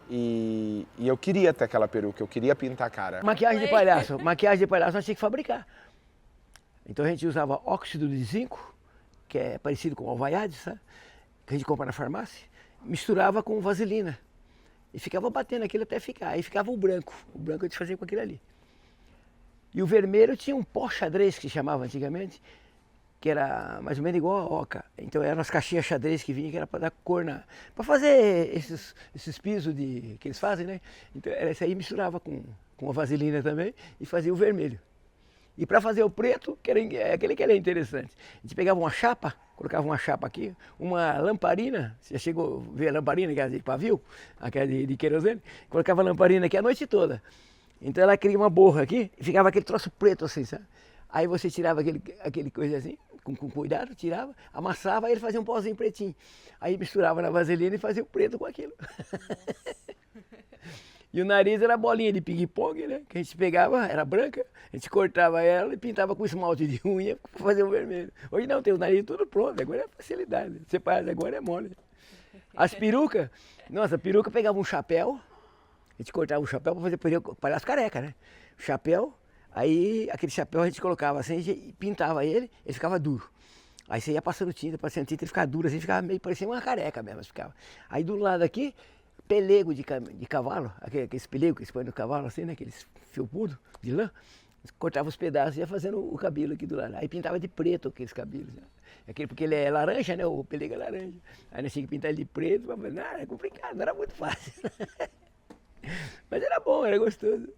[SPEAKER 3] E eu queria ter aquela peruca, eu queria pintar a cara.
[SPEAKER 10] Maquiagem de palhaço nós tínhamos que fabricar. Então a gente usava óxido de zinco, que é parecido com alvaiade, sabe? Que a gente compra na farmácia, misturava com vaselina. E ficava batendo aquilo até ficar. Aí ficava o branco a gente fazia com aquilo ali. E o vermelho tinha um pó xadrez, que chamava antigamente, que era mais ou menos igual a oca. Então eram as caixinhas xadrez que vinham, que era para dar cor para fazer esses pisos que eles fazem, né? Então essa aí misturava com a vaselina também e fazia o vermelho. E para fazer o preto, aquele que era interessante, a gente pegava uma chapa, colocava uma chapa aqui, uma lamparina, você já chegou a ver a lamparina, aquela de pavio, aquela de querosene, colocava a lamparina aqui a noite toda. Então ela cria uma borra aqui e ficava aquele troço preto assim, sabe? Aí você tirava aquele coisa assim, com cuidado, tirava, amassava, aí ele fazia um pozinho pretinho. Aí misturava na vaselina e fazia o preto com aquilo. E o nariz era bolinha de ping-pong, né? Que a gente pegava, era branca, a gente cortava ela e pintava com esmalte de unha para fazer o vermelho. Hoje não, tem o nariz tudo pronto, agora é facilidade. Você faz, agora é mole. As perucas, nossa, a peruca pegava um chapéu, a gente cortava o chapéu para fazer palhaço careca, né? O chapéu, aí aquele chapéu a gente colocava assim, a gente pintava ele ficava duro. Aí você ia passando tinta, ele ficava duro, assim, ficava meio parecendo uma careca mesmo, ficava. Aí do lado aqui, pelego de cavalo, aqueles pelegos que se põe no cavalo assim, né? Aqueles felpudos de lã, cortava os pedaços e ia fazendo o cabelo aqui do lado. Aí pintava de preto aqueles cabelos, né? Porque ele é laranja, né? O pelego é laranja. Aí nós tínhamos que pintar ele de preto, mas não, era complicado, não era muito fácil. Mas era bom, era gostoso.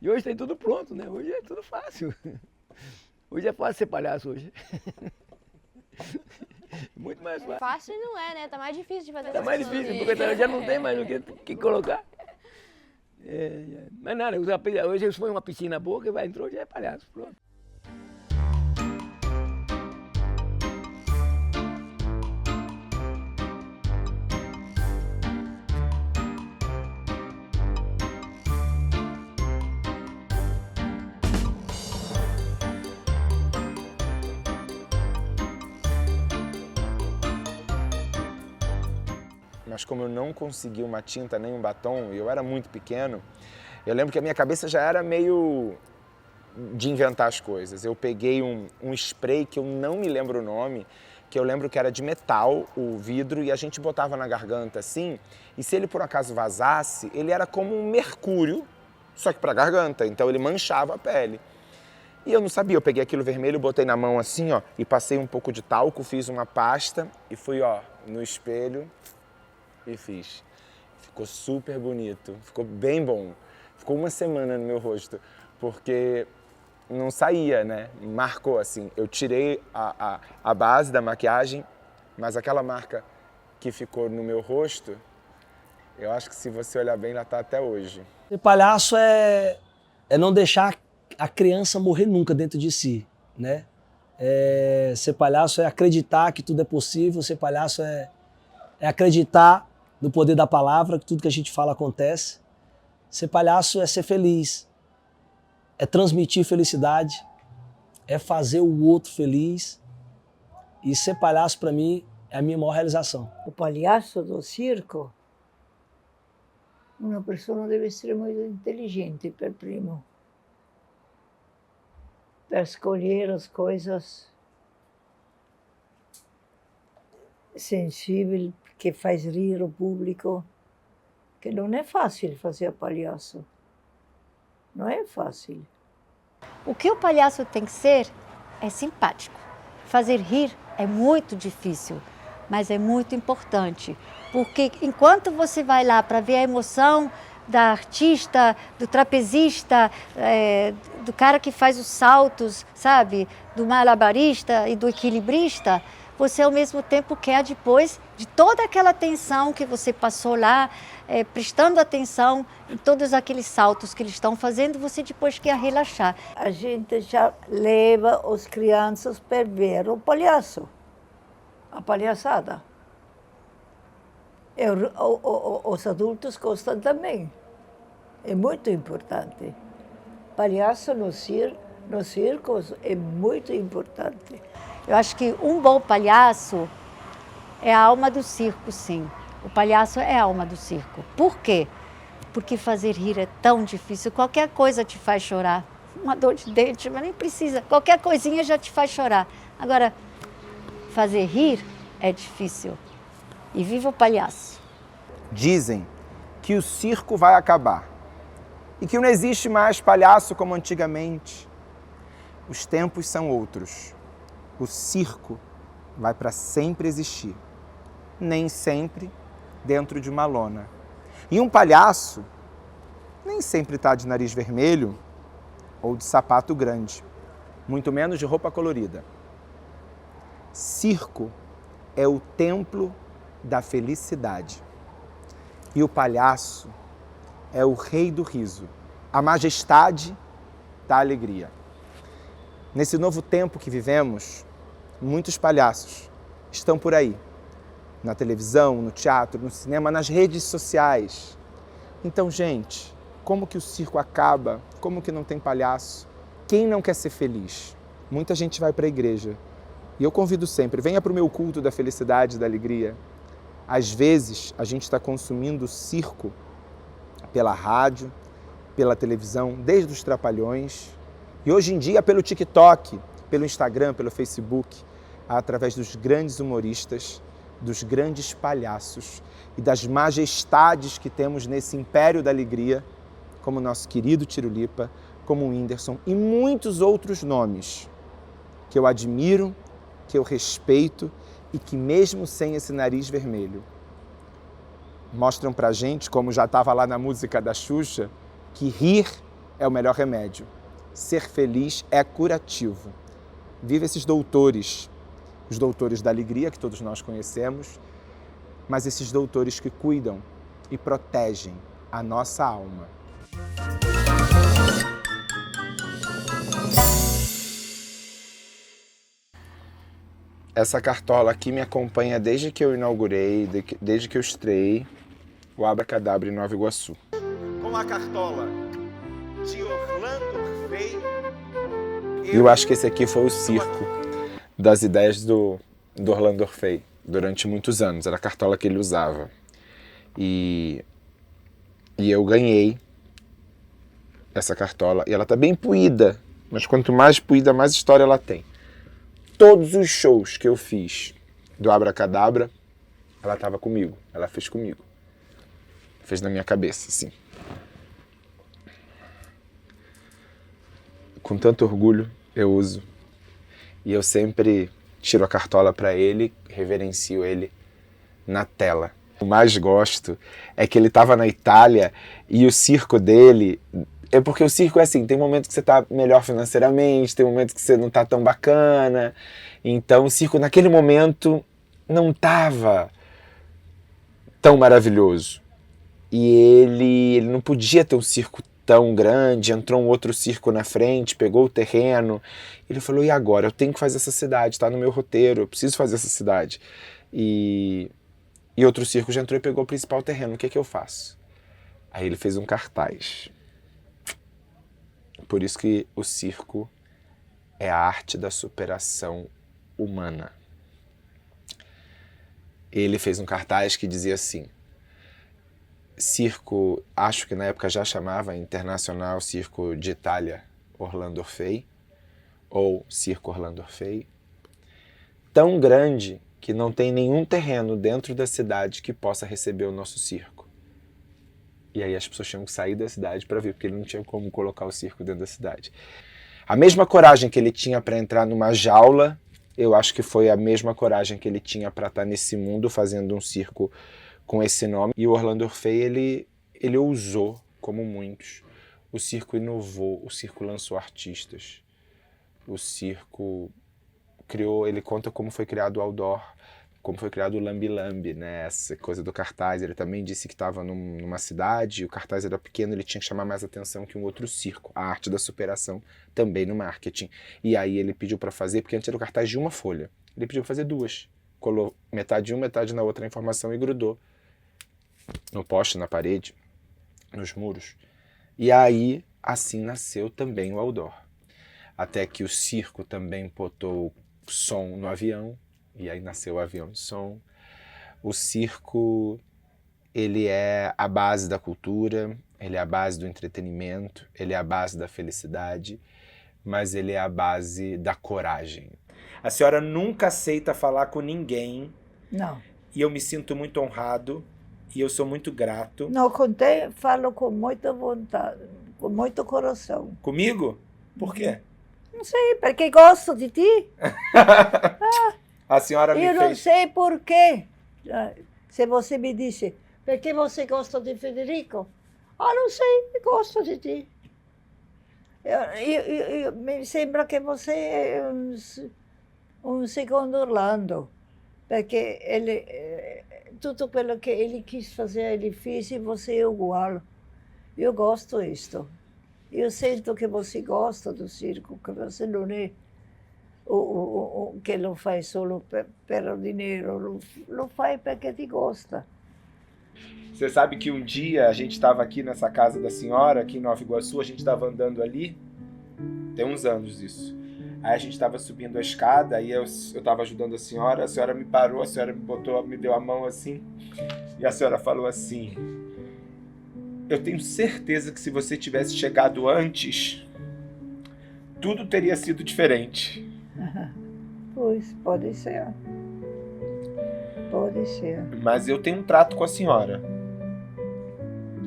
[SPEAKER 10] E hoje tem tudo pronto, né? Hoje é tudo fácil. Hoje é fácil ser palhaço hoje. Muito mais fácil.
[SPEAKER 12] Fácil não é, né? Tá mais difícil de fazer
[SPEAKER 10] Tá mais difícil, porque já não tem mais o que colocar. Mas nada, hoje eles põem uma piscina boa, que vai entrou, já é palhaço, pronto.
[SPEAKER 3] Mas como eu não consegui uma tinta nem um batom, e eu era muito pequeno, eu lembro que a minha cabeça já era meio de inventar as coisas. Eu peguei um spray que eu não me lembro o nome, que eu lembro que era de metal, o vidro, e a gente botava na garganta assim, e se ele por acaso vazasse, ele era como um mercúrio, só que para a garganta, então ele manchava a pele. E eu não sabia, eu peguei aquilo vermelho, botei na mão assim, ó, e passei um pouco de talco, fiz uma pasta e fui, ó, no espelho e fiz. Ficou super bonito, ficou bem bom. Ficou uma semana no meu rosto, porque não saía, né? Marcou assim. Eu tirei a base da maquiagem, mas aquela marca que ficou no meu rosto, eu acho que se você olhar bem, ela tá até hoje.
[SPEAKER 6] Ser palhaço é não deixar a criança morrer nunca dentro de si, né? Ser palhaço é acreditar que tudo é possível, ser palhaço é acreditar no poder da palavra, que tudo que a gente fala acontece. Ser palhaço é ser feliz, é transmitir felicidade, é fazer o outro feliz. E ser palhaço, para mim, é a minha maior realização.
[SPEAKER 17] O palhaço do circo, uma pessoa deve ser muito inteligente, per primo, para escolher as coisas sensíveis, que faz rir o público, que não é fácil fazer palhaço. Não é fácil.
[SPEAKER 7] O que o palhaço tem que ser é simpático. Fazer rir é muito difícil, mas é muito importante. Porque enquanto você vai lá para ver a emoção da artista, do trapezista, do cara que faz os saltos, sabe? Do malabarista e do equilibrista, você ao mesmo tempo quer depois de toda aquela atenção que você passou lá, prestando atenção em todos aqueles saltos que eles estão fazendo, você depois quer relaxar.
[SPEAKER 17] A gente já leva as crianças para ver o palhaço, a palhaçada. Os adultos gostam também. É muito importante. Palhaço no circo é muito importante.
[SPEAKER 7] Eu acho que um bom palhaço é a alma do circo, sim. O palhaço é a alma do circo. Por quê? Porque fazer rir é tão difícil. Qualquer coisa te faz chorar. Uma dor de dente, mas nem precisa. Qualquer coisinha já te faz chorar. Agora, fazer rir é difícil. E viva o palhaço.
[SPEAKER 3] Dizem que o circo vai acabar e que não existe mais palhaço como antigamente. Os tempos são outros. O circo vai para sempre existir, nem sempre dentro de uma lona. E um palhaço nem sempre está de nariz vermelho ou de sapato grande, muito menos de roupa colorida. Circo é o templo da felicidade. E o palhaço é o rei do riso, a majestade da alegria. Nesse novo tempo que vivemos, muitos palhaços estão por aí, na televisão, no teatro, no cinema, nas redes sociais. Então, gente, como que o circo acaba? Como que não tem palhaço? Quem não quer ser feliz? Muita gente vai para a igreja. E eu convido sempre, venha para o meu culto da felicidade e da alegria. Às vezes, a gente está consumindo o circo pela rádio, pela televisão, desde os Trapalhões. E hoje em dia, pelo TikTok, pelo Instagram, pelo Facebook, através dos grandes humoristas, dos grandes palhaços e das majestades que temos nesse império da alegria, como o nosso querido Tirulipa, como o Whindersson e muitos outros nomes que eu admiro, que eu respeito e que mesmo sem esse nariz vermelho, mostram pra gente, como já estava lá na música da Xuxa, que rir é o melhor remédio. Ser feliz é curativo. Viva esses doutores os doutores da alegria, que todos nós conhecemos, mas esses doutores que cuidam e protegem a nossa alma. Essa cartola aqui me acompanha desde que eu inaugurei, desde que eu estreiei o Abracadabra em Nova Iguaçu.
[SPEAKER 1] Com a cartola de Orlando Orfei.
[SPEAKER 3] Eu acho que esse aqui foi o circo das ideias do Orlando Orfei durante muitos anos. Era a cartola que ele usava. E eu ganhei essa cartola. E ela tá bem poída, mas quanto mais poída, mais história ela tem. Todos os shows que eu fiz do Abracadabra, ela estava comigo, ela fez comigo. Fez na minha cabeça, assim. Com tanto orgulho eu uso. E eu sempre tiro a cartola para ele, reverencio ele na tela. O mais gosto é que ele estava na Itália e o circo dele... É porque o circo é assim, tem momentos que você tá melhor financeiramente, tem momentos que você não tá tão bacana. Então o circo naquele momento não tava tão maravilhoso. E ele não podia ter um circo tão grande, entrou um outro circo na frente, pegou o terreno. Ele falou, e agora? Eu tenho que fazer essa cidade, tá no meu roteiro, eu preciso fazer essa cidade. E outro circo já entrou e pegou o principal terreno, o que é que eu faço? Aí ele fez um cartaz. Por isso que o circo é a arte da superação humana. Ele fez um cartaz que dizia assim, circo, acho que na época já chamava Internacional Circo de Itália Orlando Orfei, ou Circo Orlando Orfei, tão grande que não tem nenhum terreno dentro da cidade que possa receber o nosso circo. E aí as pessoas tinham que sair da cidade para ver, porque ele não tinha como colocar o circo dentro da cidade. A mesma coragem que ele tinha para entrar numa jaula, eu acho que foi a mesma coragem que ele tinha para estar nesse mundo fazendo um circo com esse nome. E o Orlando Orfei, ele ousou, como muitos. O circo inovou, o circo lançou artistas. O circo criou, ele conta como foi criado o outdoor, como foi criado o Lambi Lambi, né? Essa coisa do cartaz. Ele também disse que estava numa cidade, o cartaz era pequeno, ele tinha que chamar mais atenção que um outro circo. A arte da superação também no marketing. E aí ele pediu para fazer, porque antes era o cartaz de uma folha. Ele pediu para fazer duas. Colou metade de uma, metade na outra a informação e grudou no poste, na parede, nos muros. E aí, assim nasceu também o outdoor. Até que o circo também botou som no avião, e aí nasceu o avião de som. O circo, ele é a base da cultura, ele é a base do entretenimento, ele é a base da felicidade, mas ele é a base da coragem.
[SPEAKER 1] A senhora nunca aceita falar com ninguém.
[SPEAKER 17] Não.
[SPEAKER 1] E eu me sinto muito honrado, e eu sou muito grato.
[SPEAKER 17] Não, falo com muita vontade, com muito coração.
[SPEAKER 1] Comigo? Por quê?
[SPEAKER 17] Não sei, porque gosto de ti.
[SPEAKER 1] A senhora me fez...
[SPEAKER 17] Eu não sei por quê. Se você me disse, por que você gosta de Federico? Não sei, gosto de ti. Me sembra que você é um segundo Orlando, porque tudo aquilo que ele quis fazer, ele fez e você é igual. Eu gosto disto. Eu sinto que você gosta do circo, que você não é o que lo faz solo pelo dinheiro, lo faz porque te gosta.
[SPEAKER 1] Você sabe que um dia a gente estava aqui nessa casa da senhora, aqui em Nova Iguaçu, a gente estava andando ali, tem uns anos isso. Aí a gente estava subindo a escada, aí eu estava ajudando a senhora me parou, a senhora me deu a mão assim, e a senhora falou assim, eu tenho certeza que se você tivesse chegado antes, tudo teria sido diferente.
[SPEAKER 17] Pois, pode ser. Pode ser.
[SPEAKER 1] Mas eu tenho um trato com a senhora.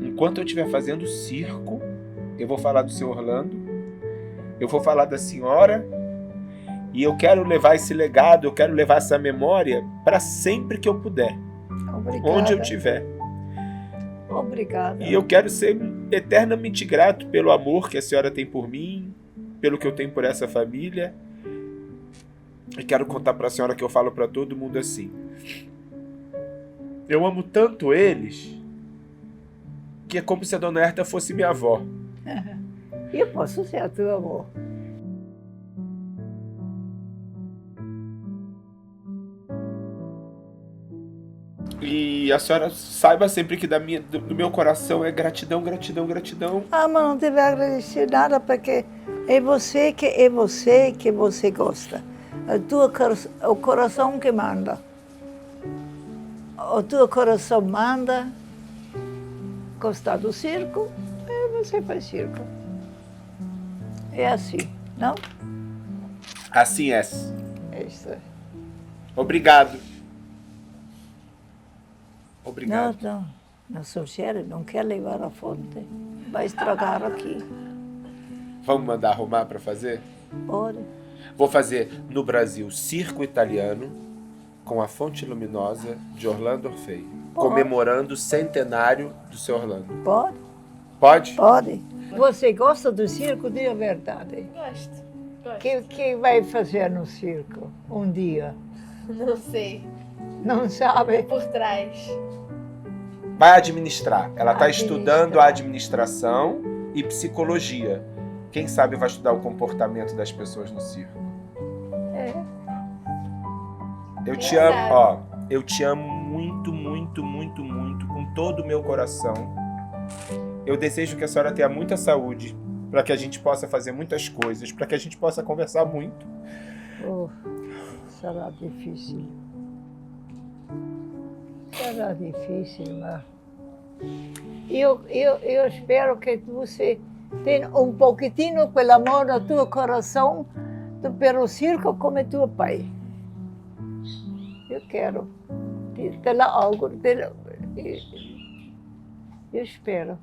[SPEAKER 1] Enquanto eu estiver fazendo circo, eu vou falar do seu Orlando, eu vou falar da senhora, e eu quero levar esse legado, eu quero levar essa memória para sempre que eu puder.
[SPEAKER 17] Obrigada.
[SPEAKER 1] Onde eu estiver.
[SPEAKER 17] Obrigada.
[SPEAKER 1] E eu quero ser eternamente grato pelo amor que a senhora tem por mim, pelo que eu tenho por essa família. E quero contar para a senhora que eu falo para todo mundo assim. Eu amo tanto eles que é como se a Dona Herta fosse minha avó.
[SPEAKER 17] Eu posso ser a tua avó.
[SPEAKER 1] E a senhora saiba sempre que do meu coração é gratidão, gratidão, gratidão.
[SPEAKER 17] Ah, mas não deve agradecer nada, porque é você que você gosta. O coração que manda. O teu coração manda gostar do circo, e você faz circo. É assim, não?
[SPEAKER 1] Assim é.
[SPEAKER 17] É isso.
[SPEAKER 1] Obrigado. Obrigado.
[SPEAKER 17] Não sugere, não quer levar a fonte. Vai estragar aqui.
[SPEAKER 1] Vamos mandar arrumar para fazer?
[SPEAKER 17] Pode.
[SPEAKER 1] Vou fazer no Brasil Circo Italiano com a Fonte Luminosa de Orlando Orfei, comemorando o centenário do seu Orlando.
[SPEAKER 17] Pode?
[SPEAKER 1] Pode?
[SPEAKER 17] Pode. Você gosta do circo? Diga a verdade.
[SPEAKER 12] Gosto.
[SPEAKER 17] O que vai fazer no circo um dia?
[SPEAKER 12] Não sei.
[SPEAKER 17] Não sabe?
[SPEAKER 12] Por trás.
[SPEAKER 1] Vai administrar. Ela está estudando a administração e psicologia. Quem sabe vai estudar o comportamento das pessoas no circo.
[SPEAKER 17] É.
[SPEAKER 1] Eu te amo, ó. Eu te amo muito, muito, muito, muito, com todo o meu coração. Eu desejo que a senhora tenha muita saúde, para que a gente possa fazer muitas coisas, para que a gente possa conversar muito.
[SPEAKER 17] Será difícil. Será difícil, mas eu espero que você tenha um pouquinho pelo amor no teu coração pelo circo como teu pai. Eu quero ter algo, eu espero.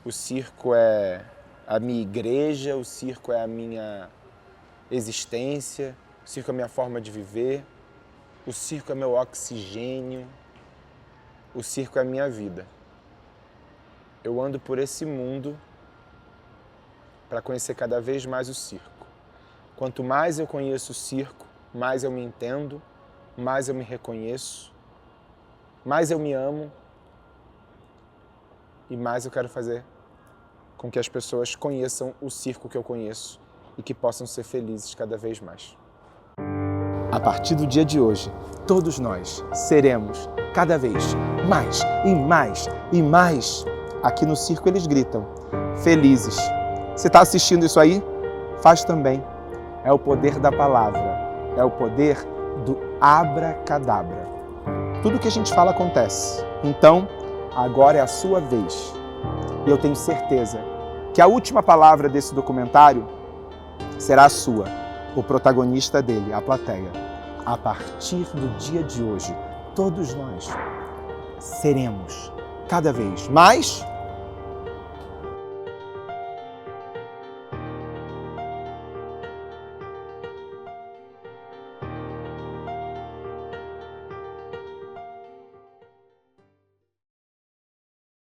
[SPEAKER 3] O circo é a minha igreja, o circo é a minha existência, o circo é a minha forma de viver, o circo é meu oxigênio, o circo é a minha vida. Eu ando por esse mundo para conhecer cada vez mais o circo. Quanto mais eu conheço o circo, mais eu me entendo, mais eu me reconheço, mais eu me amo e mais eu quero fazer com que as pessoas conheçam o circo que eu conheço e que possam ser felizes cada vez mais. A partir do dia de hoje, todos nós seremos cada vez mais e mais e mais. Aqui no circo eles gritam, felizes. Você está assistindo isso aí? Faz também. É o poder da palavra, é o poder do abracadabra. Tudo que a gente fala acontece. Então, agora é a sua vez. E eu tenho certeza que a última palavra desse documentário será a sua, o protagonista dele, a plateia. A partir do dia de hoje, todos nós seremos cada vez mais